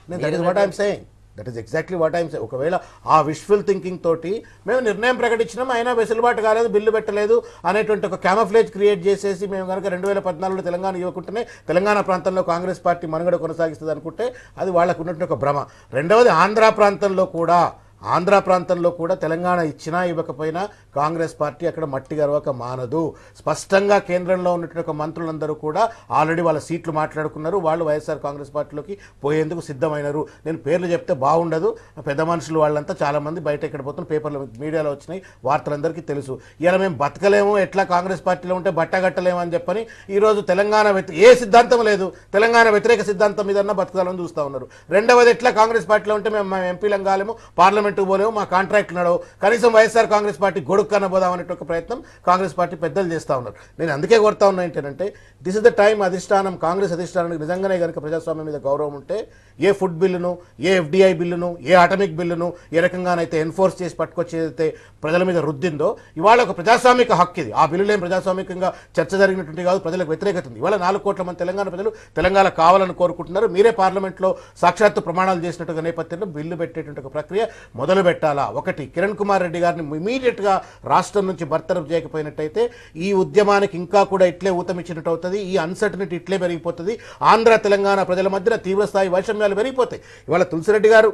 నేను that is what I'm saying. That is exactly what I'm సే. ఒకవేళ ఆ విష్ఫుల్ థింకింగ్ తోటి మేము నిర్ణయం ప్రకటించినాం అయినా వెసులుబాటు కాలేదు, బిల్లు పెట్టలేదు అనేటువంటి ఒక క్యామఫ్లేజ్ క్రియేట్ చేసేసి మేము కనుక 2014లో తెలంగాణ ఇవ్వకుంటేనే తెలంగాణ ప్రాంతంలో కాంగ్రెస్ పార్టీ మనుగడ కొనసాగిస్తుంది అనుకుంటే అది వాళ్ళకు ఉన్నటువంటి ఒక భ్రమ. రెండవది ఆంధ్ర ప్రాంతంలో కూడా తెలంగాణ ఇచ్చినా ఇవ్వకపోయినా కాంగ్రెస్ పార్టీ అక్కడ మట్టి గర్వక మానదు. స్పష్టంగా కేంద్రంలో ఉన్నటువంటి ఒక మంత్రులందరూ కూడా ఆల్రెడీ వాళ్ళ సీట్లు మాట్లాడుకున్నారు, వాళ్ళు వైఎస్ఆర్ కాంగ్రెస్ పార్టీలోకి పోయేందుకు సిద్ధమైనారు. నేను పేర్లు చెప్తే బాగుండదు, పెద్ద మనుషులు వాళ్ళంతా చాలామంది బయట ఎక్కడ పోతున్న పేపర్లు మీడియాలో వచ్చినాయి, వార్తలందరికీ తెలుసు. ఇలా మేము బతకలేము, ఎట్లా కాంగ్రెస్ పార్టీలో ఉంటే బట్టగట్టలేము అని చెప్పని ఈరోజు తెలంగాణ ఏ సిద్ధాంతం లేదు, తెలంగాణ వ్యతిరేక సిద్ధాంతం మీదన్నా బతకాలని చూస్తూ ఉన్నారు. రెండవది ఎట్లా కాంగ్రెస్ పార్టీలో ఉంటే మేము ఎంపీలం కాలేము, పార్లమెంట్ పోలేము, మా కాంట్రాక్ట్ నడవు, కనీసం వైఎస్ఆర్ కాంగ్రెస్ పార్టీ గొడుక్కన పోదాం అనే ఒక ప్రయత్నం కాంగ్రెస్ పార్టీ పెద్దలు చేస్తూ ఉన్నారు. నేను అందుకే కోరుతా ఉన్నా ఏంటంటే దిస్ ఇస్ ద టైం అధిష్టానం, కాంగ్రెస్ అధిష్టానానికి నిజంగానే కనుక ప్రజాస్వామ్యం మీద గౌరవం ఉంటే ఏ ఫుడ్ బిల్లును, ఏ ఎఫ్డిఐ బిల్లును, ఏ అటమిక్ బిల్లును ఏ రకంగానైతే ఎన్ఫోర్స్ చేసి పట్టుకొచ్చేదైతే ప్రజల మీద రుద్దిందో, ఇవాళ ఒక ప్రజాస్వామిక హక్కు ఇది. ఆ బిల్లులు ఏం ప్రజాస్వామికంగా చర్చ జరిగినటువంటి కాదు, ప్రజలకు వ్యతిరేకత ఉంది. ఇవాళ 4 కోట్ల మంది తెలంగాణ ప్రజలు తెలంగాణ కావాలని కోరుకుంటున్నారు. మీరే పార్లమెంట్లో సాక్షాత్తు ప్రమాణాలు చేసినట్టుగా నేపథ్యంలో బిల్లు పెట్టేటువంటి ఒక ప్రక్రియ మొదలు పెట్టాలా. ఒకటి, కిరణ్ కుమార్ రెడ్డి గారిని ఇమీడియట్గా రాష్ట్రం నుంచి బర్తరఫ్ చేయకపోయినట్టయితే ఈ ఉద్యమానికి ఇంకా కూడా ఇట్లే ఊతమిచ్చినట్టు అవుతుంది, ఈ అన్సర్టనిటీ ఇట్లే పెరిగిపోతుంది, ఆంధ్ర తెలంగాణ ప్రజల మధ్యన తీవ్రస్థాయి వైషమ్యాలు పెరిగిపోతాయి. ఇవాళ తులసిరెడ్డి గారు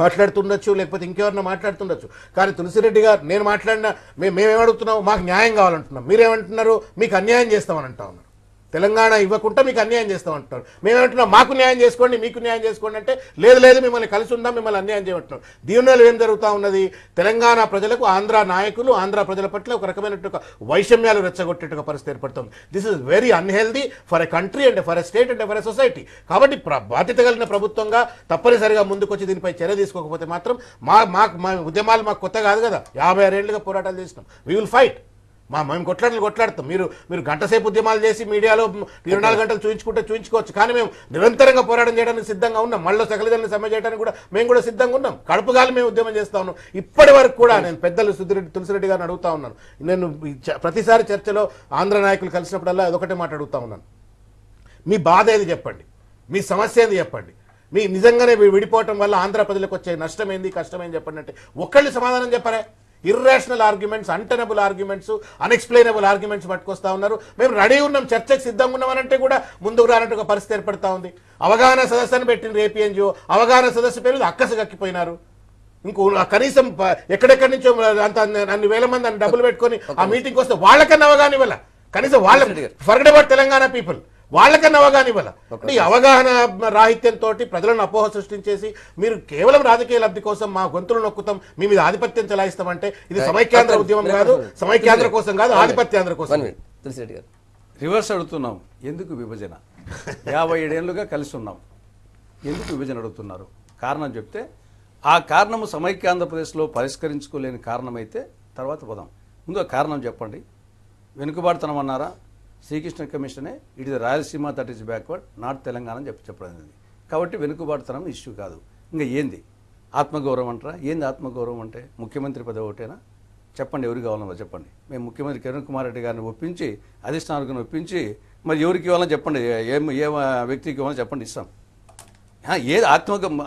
మాట్లాడుతుండొచ్చు, లేకపోతే ఇంకెవరన్నా మాట్లాడుతుండొచ్చు, కానీ తులసిరెడ్డి గారు నేను మాట్లాడినా మేమేమడుగుతున్నాం, మాకు న్యాయం కావాలంటున్నాం, మీరేమంటున్నారు మీకు అన్యాయం చేస్తామని అంటా ఉన్నారు. తెలంగాణ ఇవ్వకుండా మీకు అన్యాయం చేస్తామంటున్నారు. మేమేమంటున్నాం మాకు న్యాయం చేసుకోండి, మీకు న్యాయం చేసుకోండి అంటే లేదు మిమ్మల్ని కలిసి ఉందాం, మిమ్మల్ని అన్యాయం చేయమంటున్నాం. దీనిలో ఏం జరుగుతూ ఉన్నది, తెలంగాణ ప్రజలకు ఆంధ్ర నాయకులు ఆంధ్ర ప్రజల పట్ల ఒక రకమైనటువంటి వైషమ్యాలు రెచ్చగొట్టేట్టుగా పరిస్థితి ఏర్పడుతుంది. This is very unhealthy for a country and for a state and for a society. కాబట్టి బాధ్యత కలిగిన ప్రభుత్వంగా తప్పనిసరిగా ముందుకొచ్చి దీనిపై చర్య తీసుకోకపోతే మాత్రం మా ఉద్యమాలు మాకు కొత్త కాదు కదా, 56 ఏళ్లుగా పోరాటాలు చేసినాం. We will fight. మేము కొట్లాడతాం. మీరు గంట సేపు ఉద్యమాలు చేసి మీడియాలో 24 గంటలు చూయించుకోవచ్చు, కానీ మేము నిరంతరంగా పోరాటం చేయడానికి సిద్ధంగా ఉన్నాం. మళ్ళీ సకలిదల్ని సమ్మె చేయడానికి కూడా మేము కూడా సిద్ధంగా ఉన్నాం. కడుపుగాలి మేము ఉద్యమం చేస్తా ఉన్నాం. ఇప్పటి వరకు కూడా నేను పెద్దలు తులసిరెడ్డి గారిని అడుగుతా ఉన్నాను. నేను ప్రతిసారి చర్చలో ఆంధ్ర నాయకులు కలిసినప్పుడల్లా అదొకటే మాట అడుగుతా ఉన్నాను, మీ బాధ ఏది చెప్పండి, మీ సమస్య ఏంది చెప్పండి, మీ నిజంగానే విడిపోవటం వల్ల ఆంధ్ర ప్రజలకు వచ్చే నష్టం ఏంది, కష్టం ఏంది చెప్పండి అంటే ఒక్కళ్ళు సమాధానం చెప్పారే. Irrational arguments, untenable arguments, unexplainable arguments పట్టుకొస్తా ఉన్నారు. మేము రెడీ ఉన్నాం, చర్చకు సిద్ధంగా ఉన్నామనంటే కూడా ముందుకు రానట్టు ఒక పరిస్థితి ఏర్పడతా ఉంది. అవగాహన సదస్సును పెట్టిన ఏపీ ఎన్జిఓ, అవగాహన సదస్సు పేరు అక్కసు కక్కిపోయినారు. ఇంకో కనీసం ఎక్కడెక్కడి నుంచో అన్ని వేల మంది అన్ని డబ్బులు పెట్టుకొని ఆ మీటింగ్కి వస్తే వాళ్ళకన్నా అవగాహన ఇవ్వాల. కనీసం వాళ్ళ ఫర్గెట్ అబౌట్ తెలంగాణ పీపుల్, వాళ్ళకన్నా అవగాహన ఇవ్వాల. అంటే ఈ అవగాహన రాహిత్యంతో ప్రజలను అపోహ సృష్టించేసి మీరు కేవలం రాజకీయ లబ్ధి కోసం మా గొంతులు నొక్కుతాం, మీ మీద ఆధిపత్యం చెలాయిస్తామంటే ఇది సమైక్యాంధ్ర ఉద్యమం కాదు, సమైక్యాంధ్ర కోసం కాదు, ఆధిపత్యాంధ్ర కోసం. రివర్స్ అడుగుతున్నాం, ఎందుకు విభజన? 57 ఏళ్ళుగా కలిసి ఉన్నాం, ఎందుకు విభజన అడుగుతున్నారు? కారణం చెప్తే ఆ కారణము సమైక్య ఆంధ్రప్రదేశ్లో పరిష్కరించుకోలేని కారణమైతే తర్వాత పోదాం. ముందు ఆ కారణం చెప్పండి. వెనుకబాటుతనం అన్నారా? శ్రీకృష్ణ కమిషనే it is Rayalaseema that is backward, not Telangana అని చెప్పడం. కాబట్టి వెనుకబాటుతనం ఇష్యూ కాదు. ఇంకా ఏంది ఆత్మగౌరవం అంటారా? ఏంది ఆత్మగౌరవం అంటే? ముఖ్యమంత్రి పదవి ఒకటేనా? చెప్పండి, ఎవరికి కావాలన్నా చెప్పండి. మేము ముఖ్యమంత్రి కిరణ్ కుమార్ రెడ్డి గారిని ఒప్పించి, అధిష్టానాన్ని ఒప్పించి, మరి ఎవరికి ఇవ్వాలని చెప్పండి, ఏ వ్యక్తికి ఇవ్వాలని చెప్పండి, ఇస్తాం. ఏది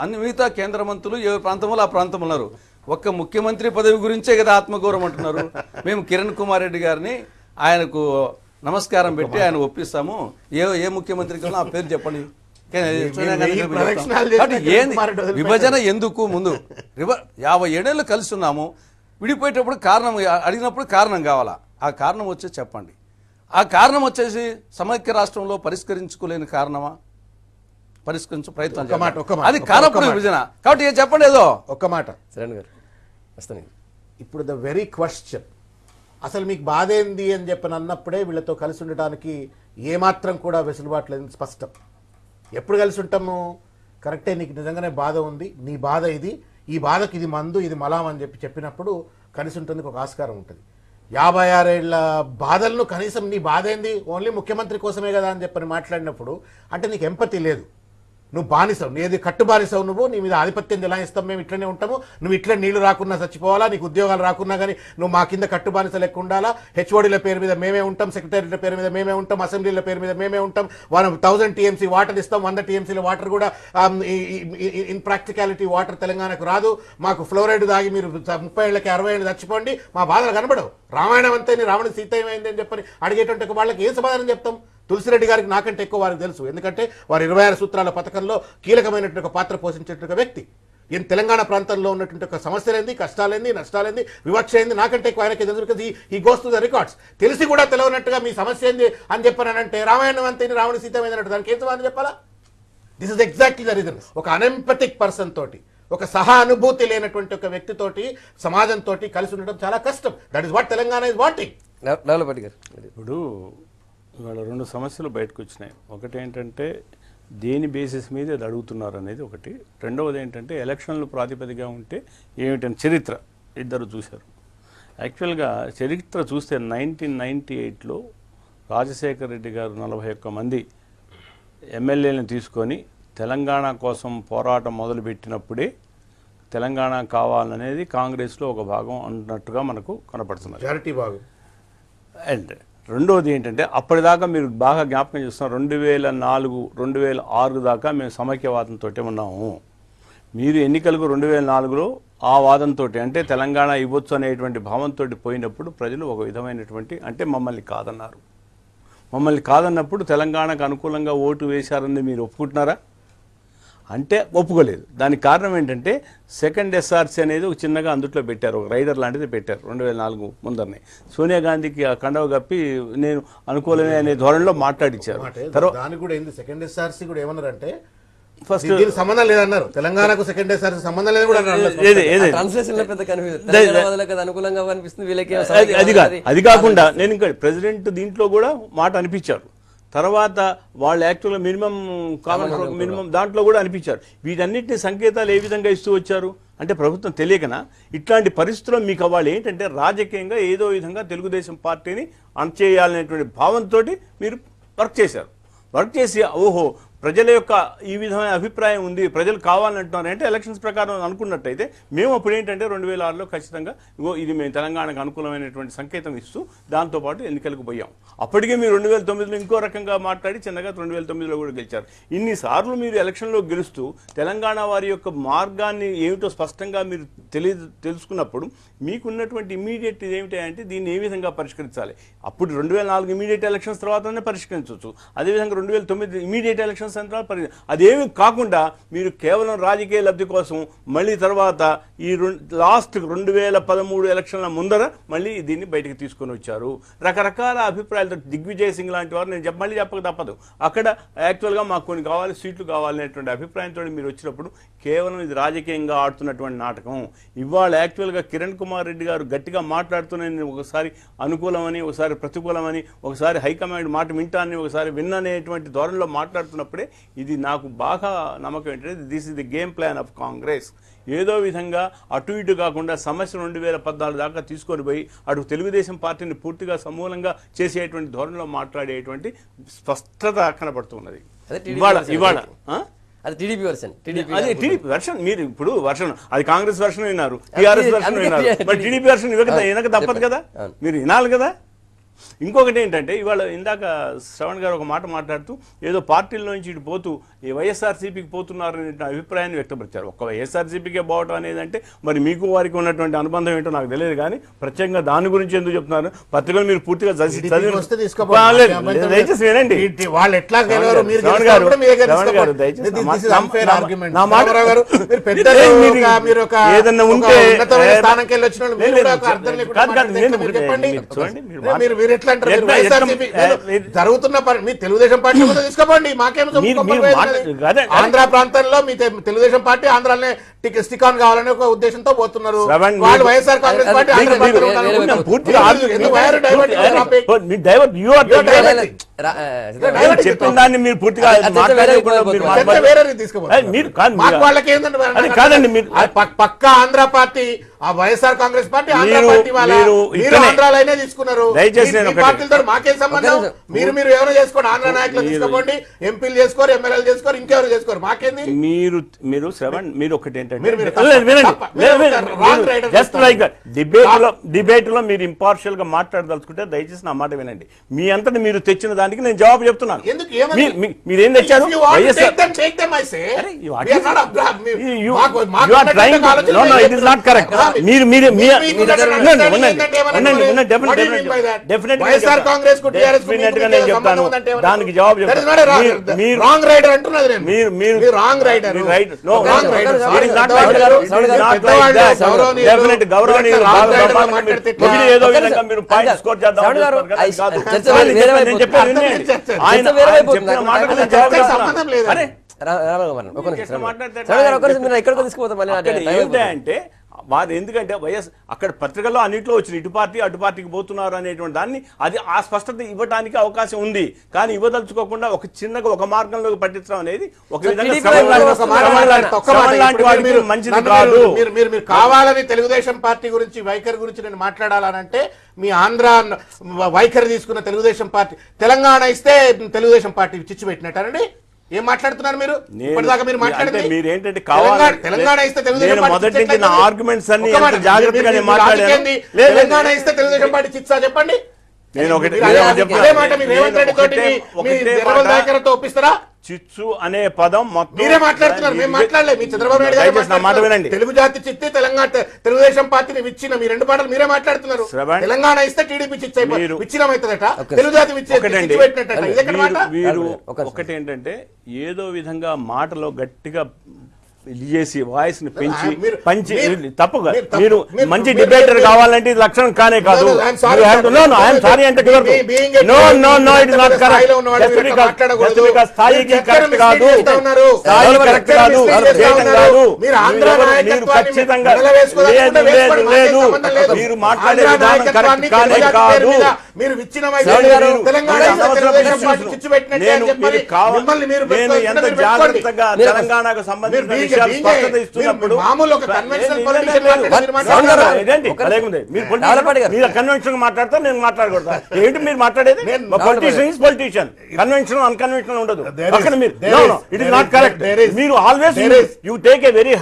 అన్ని మిగతా కేంద్ర మంత్రులు ఏ ప్రాంతంలో ఆ ప్రాంతం ఉన్నారు, ఒక్క ముఖ్యమంత్రి పదవి గురించే కదా ఆత్మగౌరవం అంటున్నారు. మేము కిరణ్ కుమార్ రెడ్డి గారిని ఆయనకు నమస్కారం పెట్టి ఆయన ఒప్పిస్తాము, ఏ ముఖ్యమంత్రికి ఆ పేరు చెప్పండి. ఏంది విభజన ఎందుకు? ముందు 57 ఏళ్ళు కలిసి ఉన్నాము, విడిపోయేటప్పుడు కారణం అడిగినప్పుడు కారణం కావాలా? ఆ కారణం వచ్చేసి చెప్పండి. ఆ కారణం వచ్చేసి సమైక్య రాష్ట్రంలో పరిష్కరించుకోలేని కారణమా? పరిష్కరించు ప్రయత్నం, అది కానప్పుడు విభజన. కాబట్టి చెప్పండి ఏదో ఒక్క మాట. శరణ్ గారు వస్తాను. ఇప్పుడు ద వెరీ క్వశ్చన్, అసలు మీకు బాధ ఏంది అని చెప్పని అన్నప్పుడే వీళ్ళతో కలిసి ఉండటానికి ఏమాత్రం కూడా వెసులుబాటు లేదు. స్పష్టం. ఎప్పుడు కలిసి ఉంటాము? కరెక్టే, నీకు నిజంగానే బాధ ఉంది, నీ బాధ ఇది, ఈ బాధకు ఇది మందు, ఇది మలాం అని చెప్పినప్పుడు కలిసి ఉంటుంది, ఒక ఆస్కారం ఉంటుంది. 56 ఏళ్ల బాధలను కనీసం నీ బాధ ఏంది, ఓన్లీ ముఖ్యమంత్రి కోసమే కదా అని చెప్పని మాట్లాడినప్పుడు అంటే నీకు ఎంపతి లేదు. నువ్వు బానిసవు, నీది కట్టు బానిసవు, నువ్వు నీ మీద ఆధిపత్యం చెలాయిస్తాం, మేము ఇట్లనే ఉంటాము, నువ్వు ఇట్లా నీళ్లు రాకున్నా చచ్చిపోవాలా, నీకు ఉద్యోగాలు రాకున్నా కానీ నువ్వు మా కింద కట్టు బానిస లెక్క ఉండాలా, హెచ్ఓడీల పేరు మీద మేమే ఉంటాం, సెక్రటరీల పేరు మీద మేమే ఉంటాం, అసెంబ్లీల పేరు మీద మేమే ఉంటాం, 1000 TMC వాటర్ ఇస్తాం, 100 TMCల వాటర్ కూడా ఇన్ ప్రాక్టికాలిటీ వాటర్ తెలంగాణకు రాదు, మాకు ఫ్లోరైడ్ తాగి మీరు 30 ఏళ్ళకి 60 ఏళ్ళు చచ్చిపోండి, మా బాధలు కనబడవు, రామాయణం అంతే రావణుడు సీత ఏమైంది అని చెప్పని అడిగేటువంటి వాళ్ళకి ఏం సమాధానం చెప్తాం? తులసిరెడ్డి గారికి నాకంటే ఎక్కువ వారికి తెలుసు, ఎందుకంటే వారు 26 సూత్రాల పథకంలో కీలకమైనటువంటి ఒక పాత్ర పోషించేటువంటి వ్యక్తి. ఈయన తెలంగాణ ప్రాంతంలో ఉన్నటువంటి ఒక సమస్యలేంది, కష్టాలేంది, నష్టాలేంది, వివక్ష ఏంది నాకంటే ఎక్కువ ఆయనకి తెలుసు. బికాజ్ ఈ గోస్ టు ద రికార్డ్స్. తెలిసి కూడా తెలియనట్టుగా మీ సమస్య ఏంది అని చెప్పానంటే రామాయణం అంతే రావణుడు సీత ఏమైందన్నట్టు దానికి ఏం సమాధానం చెప్పాలా? This is exactly the reason. ఒక అనెంపథిక్ పర్సన్ తోటి, ఒక సహానుభూతి లేనటువంటి ఒక వ్యక్తితోటి, సమాజంతో కలిసి ఉండడం చాలా కష్టం. That is what Telangana is wanting. Ravulapati గారు, ఇప్పుడు ఇవాళ 2 సమస్యలు బయటకు వచ్చినాయి. ఒకటి ఏంటంటే దేని బేసిస్ మీద ఇది అడుగుతున్నారు అనేది ఒకటి. రెండవది ఏంటంటే ఎలక్షన్లు ప్రాతిపదికగా ఉంటే ఏమిటని చరిత్ర ఇద్దరు చూశారు. యాక్చువల్గా చరిత్ర చూస్తే 1998లో రాజశేఖర రెడ్డి గారు 41 మంది ఎమ్మెల్యేలను తీసుకొని తెలంగాణ కోసం పోరాటం మొదలుపెట్టినప్పుడే తెలంగాణ కావాలనేది కాంగ్రెస్లో ఒక భాగం అన్నట్టుగా మనకు కనపడుతున్నది. చారిటీ భాగం. అండ్ రెండోది ఏంటంటే అప్పటిదాకా మీరు బాగా జ్ఞాపకం చేస్తున్నారు, 2004, 2006 దాకా మేము సమైక్యవాదంతో ఉన్నాము. మీరు ఎన్నికలకు 2004లో ఆ వాదంతో అంటే తెలంగాణ ఇవ్వచ్చు అనేటువంటి భావంతో పోయినప్పుడు ప్రజలు ఒక విధమైనటువంటి అంటే మమ్మల్ని కాదన్నారు. మమ్మల్ని కాదన్నప్పుడు తెలంగాణకు అనుకూలంగా ఓటు వేశారని మీరు ఒప్పుకుంటున్నారా అంటే ఒప్పుకోలేదు. దానికి కారణం ఏంటంటే సెకండ్ SRC అనేది ఒక చిన్నగా అందుట్లో పెట్టారు, ఒక రైడర్ లాంటిది పెట్టారు 2004 ముందరనే. సోనియా గాంధీకి ఆ కండవ కప్పి నేను అనుకూలమే అనే ధోరణిలో మాట్లాడించారు. తర్వాత దానికి కూడా ఏంది సెకండ్ SRC కూడా ఏమన్నారంటే ఫస్ట్ దీనికి సంబంధం లేదన్నారు, తెలంగాణకు సెకండ్ SRC సంబంధం లేదు కూడా అన్నారు. ట్రాన్స్లేషన్ లో పెద్ద కన్ఫ్యూజన్ అనుకూలంగా అనిపిస్తుంది వీళ్ళకి. అది కాకుండా నేను ఇంకా ప్రెసిడెంట్ దీంట్లో కూడా మాట అనిపించారు. తర్వాత వాళ్ళు యాక్చువల్గా మినిమం దాంట్లో కూడా అనిపించారు. వీటన్నిటిని సంకేతాలు ఏ విధంగా ఇస్తూ వచ్చారు అంటే ప్రభుత్వం తెలియకనా? ఇట్లాంటి పరిస్థితుల్లో మీకు వాళ్ళు ఏంటంటే రాజకీయంగా ఏదో విధంగా తెలుగుదేశం పార్టీని అణచేయాలనేటువంటి భావంతో మీరు వర్క్ చేశారు. వర్క్ చేసి ఓహో ప్రజల యొక్క ఈ విధమైన అభిప్రాయం ఉంది, ప్రజలు కావాలంటున్నారు అంటే ఎలక్షన్స్ ప్రకారం అనుకున్నట్టయితే మేము అప్పుడు ఏంటంటే 2006లో ఖచ్చితంగా ఇగో ఇది మేము తెలంగాణకు అనుకూలమైనటువంటి సంకేతం ఇస్తూ దాంతోపాటు ఎన్నికలకు పోయాం. అప్పటికే మీరు 2009లో ఇంకో రకంగా మాట్లాడి చిన్నగా 2009లో కూడా గెలిచారు. ఇన్నిసార్లు మీరు ఎలక్షన్లో గెలుస్తూ తెలంగాణ వారి యొక్క మార్గాన్ని ఏమిటో స్పష్టంగా మీరు తెలుసుకున్నప్పుడు మీకున్నటువంటి ఇమీడియట్ ఏమిటి అంటే దీన్ని ఏ విధంగా పరిష్కరించాలి. అప్పుడు 2004 ఇమీడియట్ ఎలక్షన్స్ తర్వాతనే పరిష్కరించవచ్చు. అదేవిధంగా 2009 ఇమీడియట్ ఎలక్షన్స్ అదేమి కాకుండా మీరు కేవలం రాజకీయ లబ్ధి కోసం మళ్ళీ తర్వాత ఈ లాస్ట్ 2013 ఎలక్షన్ల ముందర మళ్ళీ దీన్ని బయటకు తీసుకొని వచ్చారు. రకరకాల అభిప్రాయాలతో దిగ్విజయ్ సింగ్ లాంటి వారు నేను మళ్ళీ చెప్పక తప్పదు, అక్కడ యాక్చువల్గా మాకు కొన్ని కావాలి, సీట్లు కావాలనేటువంటి అభిప్రాయంతో మీరు వచ్చినప్పుడు కేవలం ఇది రాజకీయంగా ఆడుతున్నటువంటి నాటకం. ఇవాళ యాక్చువల్గా కిరణ్ కుమార్ రెడ్డి గారు గట్టిగా మాట్లాడుతూనే ఒకసారి అనుకూలమని, ఒకసారి ప్రతికూలమని, ఒకసారి హైకమాండ్ మాట వింటానని, ఒకసారి విన్ననేటువంటి ధోరణిలో మాట్లాడుతున్నప్పుడే ఇది నాకు బాగా నమ్మకం ఏంటంటే this is the game plan of Congress. ఏదో విధంగా అటు ఇటు కాకుండా సమస్య 2014 దాకా తీసుకొని పోయి అటు తెలుగుదేశం పార్టీని పూర్తిగా సమూలంగా చేసేటువంటి ధోరణిలో మాట్లాడేటువంటి స్పష్టత కనబడుతున్నది ఇవాళ. అది టీడీపీ వర్షన్. అదే టీడీపీ వర్షన్. మీరు ఇప్పుడు వర్షన్ అది కాంగ్రెస్ వర్షన్ విన్నారు, టీఆర్ఎస్ వర్షన్ విన్నారు, మరి టీడీపీ వర్షన్ వినక తప్పదు కదా, మీరు వినాలి కదా. ఇంకొకటి ఏంటంటే ఇవాళ ఇందాక శ్రవణ్ గారు ఒక మాట మాట్లాడుతూ ఏదో పార్టీల నుంచి ఇటు పోతూ ఈ వైఎస్ఆర్సీపీకి పోతున్నారనే అభిప్రాయాన్ని వ్యక్తపరిచారు. ఒక్క వైఎస్ఆర్సీపీకే పోవటం అనేది అంటే మరి మీకు వారికి ఉన్నటువంటి అనుబంధం ఏంటో నాకు తెలియదు, కానీ ప్రత్యేకంగా దాని గురించి ఎందుకు చెప్తున్నారు? పత్రికలు మీరు పూర్తిగా దయచేసి వినండి. ఏదన్నా ఉంటే జరుగుతున్న మీ తెలుగుదేశం పార్టీ తీసుకోండి, మాకేమో ఆంధ్ర ప్రాంతంలో మీ తెలుగుదేశం పార్టీ ఆంధ్రాలోనే స్టిక్ ఆన్ కావాలనే ఒక ఉద్దేశంతో పోతున్నారు శ్రవణ్, వాళ్ళు. వైఎస్ఆర్ కాంగ్రెస్ పార్టీ ఆంధ్ర పార్టీలో ఉంటారు. నేను పూర్తిగా ఎందుకు why are you diverting the topic? You are diverting. నేను చెప్పిన దాన్ని మీరు పూర్తిగా మాట్లాడకుండా మీరు చర్చ వేరే రీతి తీసుకోపోతున్నారు. మీరు కాదు, మాకు వాళ్ళకి ఏంటంటే అది కాదండి, మీరు పక్క ఆంధ్ర పార్టీ, ఆ వైఎస్ఆర్ కాంగ్రెస్ పార్టీ ఆంధ్ర మీరు- పార్టీ వాళ్ళ మీరు మీరు ఇక్కడే- ఆంధ్రాలైనే తీసుకున్నారు. దయచేసి నేను మీ ఒకటి- పార్టీలతో మాకేం సంబంధం? మీరు ఎవరో చేసుకోండి, ఆంధ్ర నాయకులు తీసుకోండి, ఎంపీలు చేసుకోరు, ఎమ్మెల్యేలు చేసుకోరు, ఇంకెవరు చేసుకోరు, మాకేంది? మీరు శ్రవణ్, మీరు ఒకటి ఏంటంటే మీరు wrong rider just like that debate లో మీరు ఇంపార్షియల్ గా మాట్లాడదలుచుకుంటే దయచేసి నా మాట వినండి. మీ అంతటి మీరు తెచ్చిన దానికి నేను జవాబు చెప్తున్నాను. ఎందుకు ఏమని? మీరేం తెచ్చారు? If you want to take them, I say. అరే, you are- We are not a- You మాకు are trying to- ఆలోచన no, లేదు. it is not correct. మీరు వైఎస్ఆర్ కాంగ్రెస్ కు టీఆర్ఎస్ కు డెఫినెట్ గా మీకు నేను చెప్తాను, సంబంధం ఉందంటే దానికి జవాబు That is చెప్తాను. not a wrong rider అంటున్నది నేను. మీరు wrong rider. Wrong rider. It is not like పెద్దవాళ్ళు, that. It is not like పెద్దవాళ్ళు, that. గౌరవనీయులు, Definite గౌరవనీయులు wrong బాగా rider బాగా మాట్లాడితే మీరు పొగిడి ఏదో విధంగా మీరు పాయింట్ స్కోర్ చేద్దాం శ్రవణ్ గారు, అనుకుంటున్నారు కదా, అది కాదు. చర్చ వేరే వైపు నేను చెప్పేది వినండి. చర్చ ఆయన వేరే వైపు చెప్పిన ఉంది. మాటలు నేను చర్చకు జవాబు సంబంధం చెప్తున్నాను. లేదు. అరే, రామగోపాల్ ఒక నిమిషం ఎట్లా మాట్లాడతారు? శ్రవణ్ గారు, ఒక నిమిషం మీరు ఎక్కడికో తీసుకుపోతాం మళ్ళీ అక్కడ టైం అయిపోతుంది. ఏంటంటే వారు ఎందుకంటే అక్కడ పత్రికల్లో అన్నింటిలో వచ్చిన ఇటు పార్టీ అటు పార్టీకి పోతున్నారు అనేటువంటి దాన్ని అది ఆ స్పష్టత ఇవ్వడానికి అవకాశం ఉంది. కానీ ఇవ్వదలుచుకోకుండా ఒక చిన్నగా ఒక మార్గంలోకి పట్టించడం అనేది ఒక విధంగా టీడీపీ శ్రవణ్ లాంటి- ఒక మాట మాట్లాడండి, ఒక్క మాట. శ్రవణ్ లాంటి ఇప్పుడు వాడికి మీరు- మంచిది నన్ను కాదు. మీరు కావాలని తెలుగుదేశం పార్టీ గురించి, వైఖరి గురించి నేను మాట్లాడాలనంటే మీ ఆంధ్ర వైఖరి తీసుకున్న తెలుగుదేశం పార్టీ, తెలంగాణ ఇస్తే తెలుగుదేశం పార్టీ చిచ్చు పెట్టినట్టారండి. ఏం మాట్లాడుతున్నారు మీరు? ఇప్పటిదాకా మీరు మాట్లాడింది మీరు ఏంటంటే కావాలి తెలంగాణ ఇస్తే తెలుగుదేశం నేను పార్టీ మొదటి చిచ్చు నుంచి నా ఎట్లయితుంది? ఆర్గ్యుమెంట్స్ అన్ని ఒక్క మాట, ఎంత జాగ్రత్తగా నేను మాట్లాడాను. రాజకీయాన్ని లేదు, తెలంగాణ ఇస్తే తెలుగుదేశం పార్టీ చిచ్చా చెప్పండి. నేను ఒకటి మీరు అదే మాట మీరు రేవంత్ రెడ్డి తోటి మీ జనరల్ నాయకులతో ఒప్పిస్తారా? చిచ్చు అనే పదం మొత్తం మీరే మాట్లాడుతున్నారు, మేము మాట్లాడలేదు. మీ చంద్రబాబు నాయుడు గారు దయచేసి నా మాట వినండి. తెలుగు జాతి చిత్తే తెలంగాణ తెలుగుదేశం పార్టీని విచ్చిన మీ రెండు మాటలు మీరే మాట్లాడుతున్నారు. శ్రవణ్, తెలంగాణ ఇస్తే టీడీపీ చిచ్చు విచ్చినమైతుందట, తెలుగు జాతి ఒకటండి, పెట్టినట్ట. ఇది ఎక్కడ మాట? వీరు ఒకటి ఏంటంటే ఏదో విధంగా మాటలో గట్టిగా ఇది చేసి వాయిస్ ని పెంచి పంచి తప్పుగా మీరు మంచి డిబేటర్ కావాలంటే ఇది లక్షణం కానే కాదు. సారీ అంటే స్థాయికి కరెక్ట్ కాదు, స్థాయి కరెక్ట్ కాదు, మీరు ఖచ్చితంగా లేదు లేదు మీరు మాట్లాడే విధానం కరెక్ట్ కానే కాదు. మీరు నేను ఎంత జాగ్రత్తగా తెలంగాణకు సంబంధించిన విషయాలు స్పష్టత ఇస్తున్నప్పుడు మీరు కన్వెన్షన్ మాట్లాడతారు, నేను మాట్లాడకూడదు. ఏంటి మీరు మాట్లాడేది? Politician is politician, convention unconventional ఉండదు. అక్కడ మీరు ఇట్ ఇస్ నాట్ కరెక్ట్. మీరు always you take a very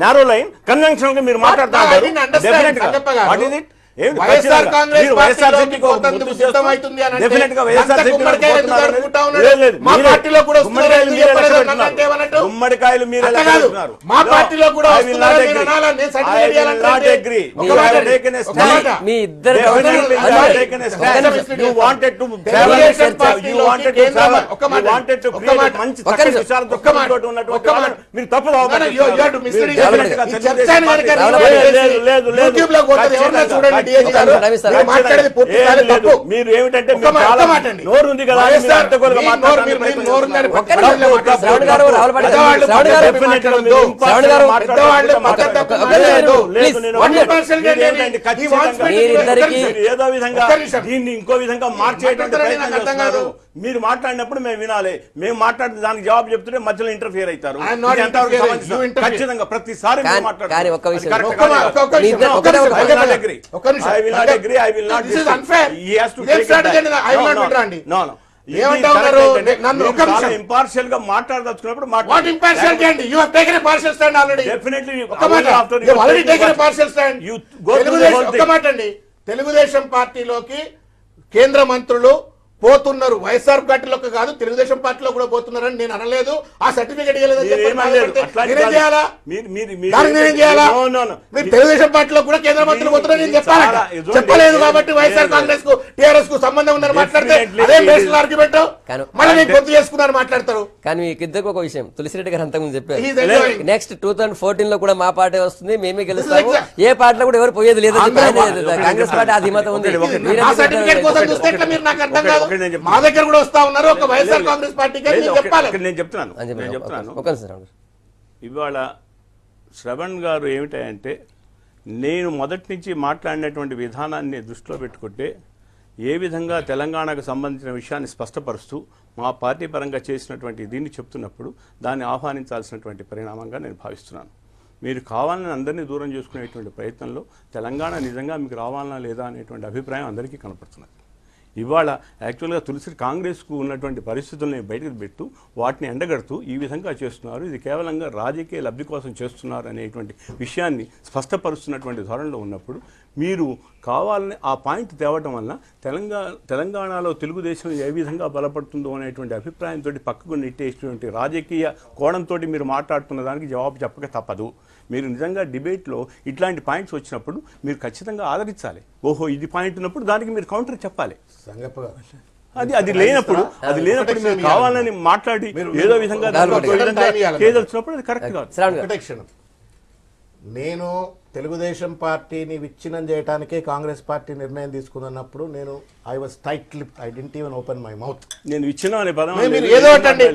narrow line. Conventional గా మీరు మాట్లాడతారు. డెఫినెట్ గా what is it? YSR Congress పార్టీలోకి పోతందుకు సిద్ధమైతుంది అని అంటే మా పార్టీలో కూడా గుమ్మడికాయలు మీరు మా పార్టీలో కూడా మీ ఇద్దరు మీరు తప్పు చూడండి. మీరు ఏమిటంటే నోరు ఉంది కదా, ఏదో విధంగా దీన్ని ఇంకో విధంగా మార్చేటువంటి ప్రయత్నం చేస్తున్నారు. మీరు మాట్లాడినప్పుడు మేము వినాలి, మేము మాట్లాడిన దానికి జవాబు చెప్తుంటే మధ్యలో ఇంటర్ఫియర్ అవుతారు. ఖచ్చితంగా ప్రతిసారి ఇంపార్షియల్ గా మాట్లాడదలుచుకున్నప్పుడు తెలుగుదేశం పార్టీలోకి కేంద్ర మంత్రులు పోతున్నారు. వైఎస్ఆర్ పార్టీలోకి కాదు, తెలుగుదేశం పార్టీలో కూడా పోతున్నారని నేను అనలేదు. ఆ సర్టిఫికేట్ ఇవ్వలేదని మీరు తెలుగుదేశం పార్టీలో కూడా కేంద్ర మంత్రులు పోతున్నారని నేను చెప్పాలట. చెప్పలేదు కాబట్టి వైఎస్ఆర్ కాంగ్రెస్ కు టీఆర్ఎస్ కు సంబంధం ఉందని మాట్లాడితే అదే నేషనల్ ఆర్గ్యుమెంట్ మళ్ళీ నేను గుర్తు చేసుకున్నాను మాట్లాడతారు. కానీ మీకు ఇద్దరికి ఒక విషయం, తులసిరెడ్డి గారు అంతకుముందు చెప్పారు నెక్స్ట్ 2014 లో కూడా మా పార్టీ వస్తుంది, మేమే గెలుస్తాము, ఏ పార్టీలో కూడా ఎవరు పోయేది లేదు. కాంగ్రెస్ పార్టీ అధిమతం ఉంది. మా దగ్గర కూడా వస్తా ఉన్నారు. ఒక వైఎస్ఆర్ కాంగ్రెస్ పార్టీకి నేను చెప్తున్నాను. ఇవాళ శ్రవణ్ గారు ఏమిటంటే నేను మొదటి నుంచి మాట్లాడినటువంటి విధానాన్ని దృష్టిలో పెట్టుకుంటే ఏ విధంగా తెలంగాణకు సంబంధించిన విషయాన్ని స్పష్టపరుస్తూ మా పార్టీ పరంగా చేసినటువంటి దీన్ని చెప్తున్నప్పుడు దాన్ని ఆహ్వానించాల్సినటువంటి పరిణామంగా నేను భావిస్తున్నాను. మీరు కావాలని అందరినీ దూరం చేసుకునేటువంటి ప్రయత్నంలో తెలంగాణ నిజంగా మీకు రావాలనా లేదా అనేటువంటి అభిప్రాయం అందరికీ కనపడుతున్నది. ఇవాళ యాక్చువల్గా తులసి కాంగ్రెస్కు ఉన్నటువంటి పరిస్థితుల్ని బయటకు పెట్టు వాటిని ఎండగడుతూ ఈ విధంగా చేస్తున్నారు, ఇది కేవలంగా రాజకీయ లబ్ధి కోసం చేస్తున్నారు అనేటువంటి విషయాన్ని స్పష్టపరుస్తున్నటువంటి ధోరణిలో ఉన్నప్పుడు మీరు కావాలని ఆ పాయింట్ తేవటం వల్ల తెలంగాణలో తెలుగుదేశం ఏ విధంగా బలపడుతుందో అనేటువంటి అభిప్రాయంతో పక్కకు నెట్టేటువంటి రాజకీయ కోణంతో మీరు మాట్లాడుతున్న దానికి జవాబు చెప్పక తప్పదు. మీరు నిజంగా డిబేట్లో ఇట్లాంటి పాయింట్స్ వచ్చినప్పుడు మీరు ఖచ్చితంగా ఆదరించాలి. ఓహో ఇది పాయింట్ ఉన్నప్పుడు దానికి మీరు కౌంటర్ చెప్పాలి. అది లేనప్పుడు మీరు కావాలని మాట్లాడి ఏదో విధంగా చేయదలిచినప్పుడు అది కరెక్ట్ కాదు. నేను తెలుగుదేశం పార్టీని విచ్ఛిన్నం చేయడానికే కాంగ్రెస్ పార్టీ నిర్ణయం తీసుకున్నప్పుడు నేను I was tight lip, I didn't even open my mouth. నేను విచ్ఛిన్నం అనే పదం మీరు ఏదో అండి,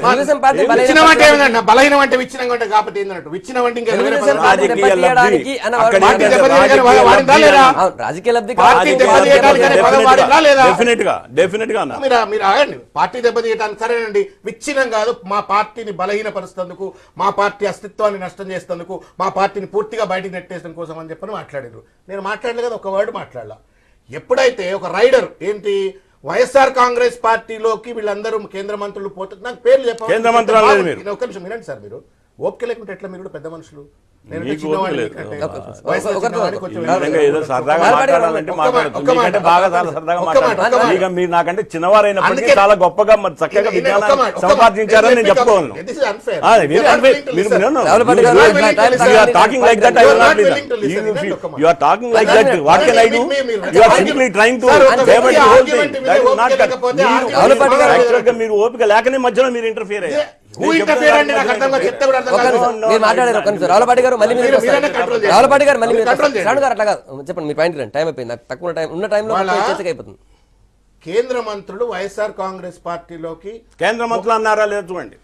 విచ్ఛిన్నం అంటే ఏమన్నా బలహీనం అంటే విచ్ఛిన్నం అంటే కాబట్టి ఏంటంటే విచ్ఛిన్నం అంటే ఇంకా వేరే పదం. రాజకీయ లబ్ధి పార్టీ దెబ్బతీయడానికి వాడిందా లేదా? రాజకీయ లబ్ధి పార్టీ దెబ్బతీయడానికి అనే పదం వాడిందా లేదా? డెఫినెట్ గా మీరు ఆగండి. పార్టీ దెబ్బతీయడానికి సరేనండి, విచ్ఛిన్నం కాదు, మా పార్టీని బలహీనపరుస్తేందుకు, మా పార్టీ అస్తిత్వాన్ని నష్టం చేసేందుకు, మా పార్టీని పూర్తిగా బయటికి నెట్టేసిన కోసం అని చెప్పని మాట్లాడారు. నేను మాట్లాడలే కదా, ఒక వర్డ్ మాట్లాడలా. ఎప్పుడైతే ఒక రైడర్ ఏంటి వైఎస్ఆర్ కాంగ్రెస్ పార్టీలోకి వీళ్ళందరూ కేంద్ర మంత్రులు పోతే నాకు పేర్లు చెప్పండి. కేంద్ర మంత్రులు ఒక నిమిషం వినండి సార్, మీరు ఓపిక లేకుంటే ఎట్లా? మీరు కూడా పెద్ద మనుషులు. మీరు నాకంటే చిన్నవారైనప్పటికీ చాలా గొప్పగా చక్కగా విజ్ఞానం సంపాదించారని నేను చెప్పుకోను. Talking like that you are talking like that what can I do? You are simply trying to divert the whole thing. That is not correct. మీరు ఓపిక లేకనే మధ్యలో మీరు ఇంటర్ఫియర్ అయ్యారు. రావులపాటి గారు మళ్ళీ అట్లా కాదు చెప్పండి, మీ పాయింట్ టైం అయిపోయింది, నాకు తక్కువ టైం ఉన్న టైంలో చర్చకి అయిపోతుంది. కేంద్ర మంత్రులు వైఎస్ఆర్ కాంగ్రెస్ పార్టీలోకి కేంద్ర మంత్రులు అన్నారా లేదు చూడండి.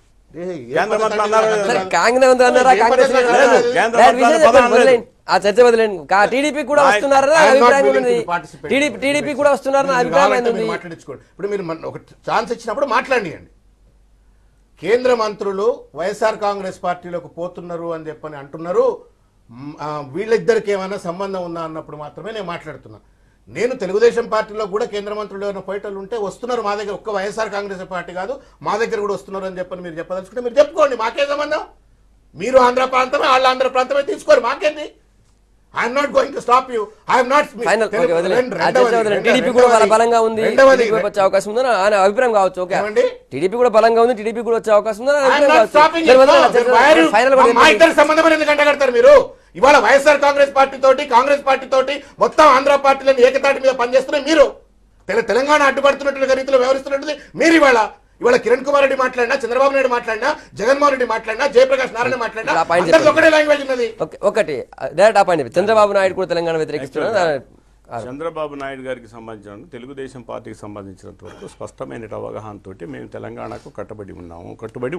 ఆ చర్చ వదిలేండి. టీడీపీ కూడా వస్తున్నారని అభిప్రాయం ఉంది. టీడీపీ కూడా వస్తున్నారని అభిప్రాయం మాట్లాడించుకోండి. ఇప్పుడు మీరు ఒక ఛాన్స్ ఇచ్చినప్పుడు మాట్లాడియండి. కేంద్ర మంత్రులు వైఎస్ఆర్ కాంగ్రెస్ పార్టీలోకి పోతున్నారు అని చెప్పని అంటున్నారు, వీళ్ళిద్దరికి ఏమైనా సంబంధం ఉందా అన్నప్పుడు మాత్రమే నేను మాట్లాడుతున్నా. నేను తెలుగుదేశం పార్టీలో కూడా కేంద్ర మంత్రులు ఏమైనా పోయేటోళ్ళు ఉంటే వస్తున్నారు మా దగ్గర, ఒక్క వైఎస్ఆర్ కాంగ్రెస్ పార్టీ కాదు మా దగ్గర కూడా వస్తున్నారు అని చెప్పని మీరు చెప్పదలుచుకుంటే మీరు చెప్పుకోండి, మాకే సంబంధం. మీరు ఆంధ్ర ప్రాంతమే, వాళ్ళ ఆంధ్ర ప్రాంతమే, తీసుకోరు, మాకేంది. I'm not going to stop you. I'm not. TDP కూడా బలంగా ఉంది, వచ్చే అవకాశం ఉందని ఆయన అభిప్రాయం కావచ్చు. ఓకే, టీడీపీ కూడా బలంగా ఉంది, టీడీపీ కూడా వచ్చే అవకాశం ఉందని సంబంధం ఎందుకంటే కడతారు మీరు. ఇవాళ వైఎస్ఆర్ కాంగ్రెస్ పార్టీ తోటి మొత్తం ఆంధ్ర పార్టీలను ఏకతాటి మీద పనిచేస్తున్నాయి మీరు. తెలంగాణ అడ్డుపడుతున్నట్టు రీతిలో వ్యవహరిస్తున్నట్టు మీరు. ఇవాళ కిరణ్ కుమార్ రెడ్డి మాట్లాడినా, చంద్రబాబు నాయుడు మాట్లాడినా, జగన్మోహన్ రెడ్డి మాట్లాడినా, జయప్రకాష్ నారాయణ మాట్లాడినా ఒకటే లాంగ్వేజ్ ఉన్నది. ఒకటి డైరెక్ట్ ఆ పాయింట్. చంద్రబాబు నాయుడు కూడా తెలంగాణ వ్యతిరేకిస్తున్నారు. చంద్రబాబు నాయుడు గారికి సంబంధించిన తెలుగుదేశం పార్టీకి సంబంధించినంత వరకు స్పష్టమైన అవగాహనతో మేము తెలంగాణకు కట్టుబడి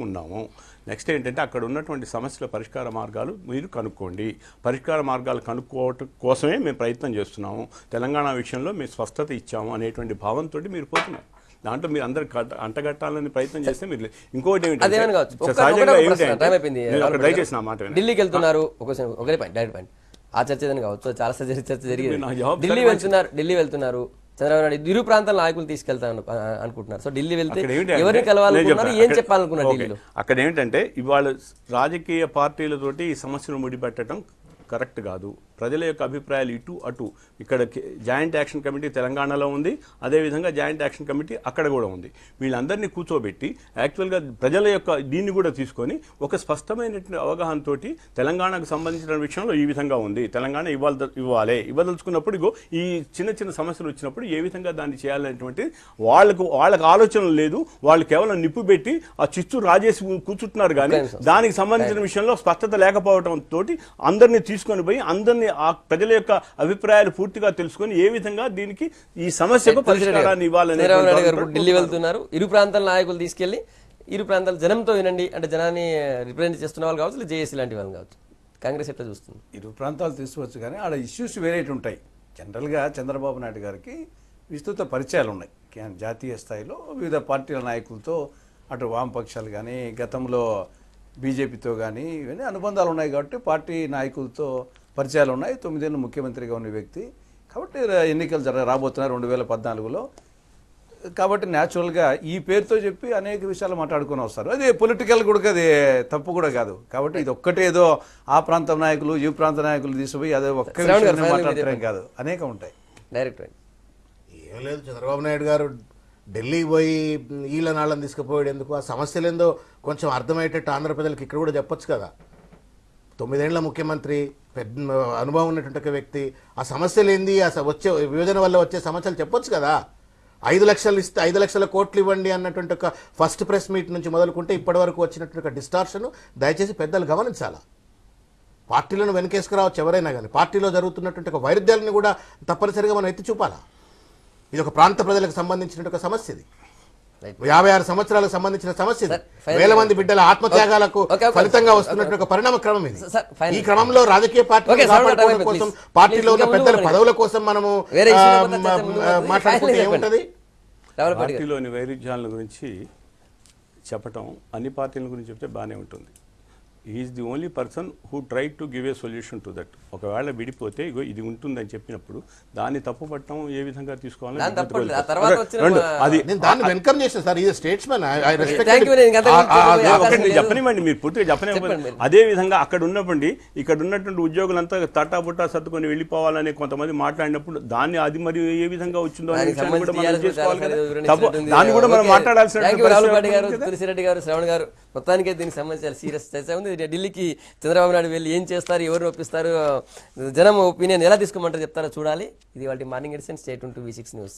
ఉన్నాము. నెక్స్ట్ ఏంటంటే అక్కడ ఉన్నటువంటి సమస్యల పరిష్కార మార్గాలు మీరు కనుక్కోండి. పరిష్కార మార్గాలు కనుక్కోవటం కోసమే మేము ప్రయత్నం చేస్తున్నాము. తెలంగాణ విషయంలో మేము స్పష్టత ఇచ్చాము అనేటువంటి భావంతో మీరు పోతున్నారు. దాంట్లో మీరు అందరు అంటగట్టాలని ప్రయత్నం చేస్తే మీరు ఇంకోటి దయచేసి నా మాట ఢిల్లీకి వెళ్తున్నారు. ఒకటే పాయింట్, డైరెక్ట్ పాయింట్. ఆ చర్చ ఏదైనా కావచ్చు, చాలా చర్చ జరిగింది. ఢిల్లీ వెళ్తున్నారు చంద్రబాబు నాయుడు ఇరు ప్రాంతాల నాయకులు తీసుకెళ్తాను అనుకుంటున్నారు. సో ఢిల్లీ వెళ్తే ఎవరిని కలవాలనుకున్నారు, ఏం చెప్పాలనుకున్నారు ఢిల్లీలో? అక్కడ ఏంటంటే ఇవాళ రాజకీయ పార్టీలతోటి ఈ సమస్యను ముడిపెట్టడం కరెక్ట్ కాదు. ప్రజల యొక్క అభిప్రాయాలు ఇటు అటు. ఇక్కడ జాయింట్ యాక్షన్ కమిటీ తెలంగాణలో ఉంది, అదేవిధంగా జాయింట్ యాక్షన్ కమిటీ అక్కడ కూడా ఉంది. వీళ్ళందరినీ కూర్చోబెట్టి యాక్చువల్గా ప్రజల యొక్క దీన్ని కూడా తీసుకొని ఒక స్పష్టమైనటువంటి అవగాహనతో తెలంగాణకు సంబంధించిన విషయంలో ఈ విధంగా ఉంది, తెలంగాణ ఇవ్వదలుచుకున్నప్పుడు ఇగో ఈ చిన్న సమస్యలు వచ్చినప్పుడు ఏ విధంగా దాన్ని చేయాలనేటువంటి వాళ్ళకు ఆలోచన లేదు. వాళ్ళు కేవలం నిప్పు పెట్టి ఆ చిచ్చు రాజేసి కూర్చుంటున్నారు. కానీ దానికి సంబంధించిన విషయంలో స్పష్టత లేకపోవడం తోటి అందరినీ తీసుకొని పోయి అందరినీ ఆ ప్రజల యొక్క అభిప్రాయాలు పూర్తిగా తెలుసుకొని ఏ విధంగా దీనికి ఈ సమస్యకు పరిష్కారాన్ని ఇవ్వాలని ఢిల్లీ వెళ్తున్నారు. ఇరు ప్రాంతాల నాయకులు తీసుకెళ్లి ఇరు ప్రాంతాల జనంతో వినండి అంటే జనాన్ని రిప్రజెంట్ చేస్తున్న వాళ్ళు కావచ్చు, జేఏసీ లాంటి వాళ్ళు కావచ్చు, కాంగ్రెస్ ఎట్లా చూస్తుంది? ఇరు ప్రాంతాలు తీసుకోవచ్చు కానీ ఆడ ఇష్యూస్ వేరేటి ఉంటాయి. జనరల్గా చంద్రబాబు నాయుడు గారికి విస్తృత పరిచయాలు ఉన్నాయి జాతీయ స్థాయిలో వివిధ పార్టీల నాయకులతో, అటు వామపక్షాలు కానీ గతంలో బీజేపీతో కానీ ఇవన్నీ అనుబంధాలు ఉన్నాయి కాబట్టి పార్టీ నాయకులతో పరిచయాలు ఉన్నాయి. 9 ఏళ్ళు ముఖ్యమంత్రిగా ఉన్న వ్యక్తి కాబట్టి ఎన్నికలు రాబోతున్నాయి 2014లో. కాబట్టి న్యాచురల్గా ఈ పేరుతో చెప్పి అనేక విషయాలు మాట్లాడుకొని వస్తారు. అది పొలిటికల్ కూడా అది తప్పు కూడా కాదు. కాబట్టి ఇది ఒక్కటే ఏదో ఆ ప్రాంతం నాయకులు ఈ ప్రాంత నాయకులు తీసుకుపోయి అదే ఒక్క విషయాన్ని మాట్లాడటం కాదు, అనేక ఉంటాయి. డైరెక్ట్ ఏం లేదు, చంద్రబాబు నాయుడు గారు ఢిల్లీకి పోయి ఈళ్ళ నాళ్ళని తీసుకుపోయాడు ఎందుకు? ఆ సమస్యలు ఏందో కొంచెం అర్థమయ్యేటట్టు ఆంధ్ర ప్రజలకు ఇక్కడ కూడా చెప్పొచ్చు కదా. 9 ఏళ్ల ముఖ్యమంత్రి, పెద్ద అనుభవం ఉన్నటువంటి ఒక వ్యక్తి, ఆ సమస్యలు ఏంది, వచ్చే విభజన వల్ల వచ్చే సమస్యలు చెప్పొచ్చు కదా. 5 లక్షలు ఇస్తే 5 లక్షల కోట్లు ఇవ్వండి అన్నటువంటి ఒక ఫస్ట్ ప్రెస్ మీట్ నుంచి మొదలుకుంటే ఇప్పటి వరకు వచ్చినటువంటి ఒక డిస్టార్షన్ దయచేసి పెద్దలు గమనించాలా. పార్టీలను వెనకేసుకురావచ్చు ఎవరైనా కానీ, పార్టీలో జరుగుతున్నటువంటి ఒక వైరుధ్యాలను కూడా తప్పనిసరిగా మనం ఎత్తి చూపాలా. ఇది ఒక ప్రాంత ప్రజలకు సంబంధించిన ఒక సమస్య. ఇది 56 సంవత్సరాలకు సంబంధించిన సమస్య. వేల మంది బిడ్డల ఆత్మత్యాగాలకు ఫలితంగా వస్తున్నటువంటి ఒక పరిణామ క్రమం ఇది. ఈ క్రమంలో రాజకీయ పార్టీల కోసం, పార్టీలో ఉన్న పెద్దల పదవుల కోసం మనము మాట్లాడుకుంటే ఏముంటది? పార్టీలోని వైరుధ్యాల గురించి చెప్పటం, అన్ని పార్టీల గురించి చెప్తే బాగానే ఉంటుంది. Is the only person who try to give a solution to that. ఒకవేళ విడిపోతే ఇగో ఇది ఉంటుందని చెప్పినప్పుడు దాన్ని తప్పు పట్టడం ఏ విధంగా తీసుకోవాలని చెప్పనివ్వండి, మీరు పూర్తిగా చెప్పనివ్వండి. అదే విధంగా అక్కడ ఉన్నప్పండి ఇక్కడ ఉన్నటువంటి ఉద్యోగులంతా తటాబుట్టా సర్దుకొని వెళ్ళిపోవాలని కొంతమంది మాట్లాడినప్పుడు దాన్ని అది మరి ఏ విధంగా వచ్చిందో అనే విషయాన్ని కూడా మనం చేసుకోవాలి కదా. దాన్ని కూడా మనం మాట్లాడాల్సిన. తులసిరెడ్డి గారు, శ్రవణ్ గారు, మొత్తానికే దీనికి సంబంధించిన సీరియస్ చర్చ ఉంది. ఢిల్లీకి చంద్రబాబు నాయుడు వెళ్ళి ఏం చేస్తారు, ఎవరు ఒప్పిస్తారు, జనం ఒపీనియన్ ఎలా తీసుకోమంటారు చెప్తారో చూడాలి. ఇది వాళ్ళ morning edition. Stay tune to V6 news.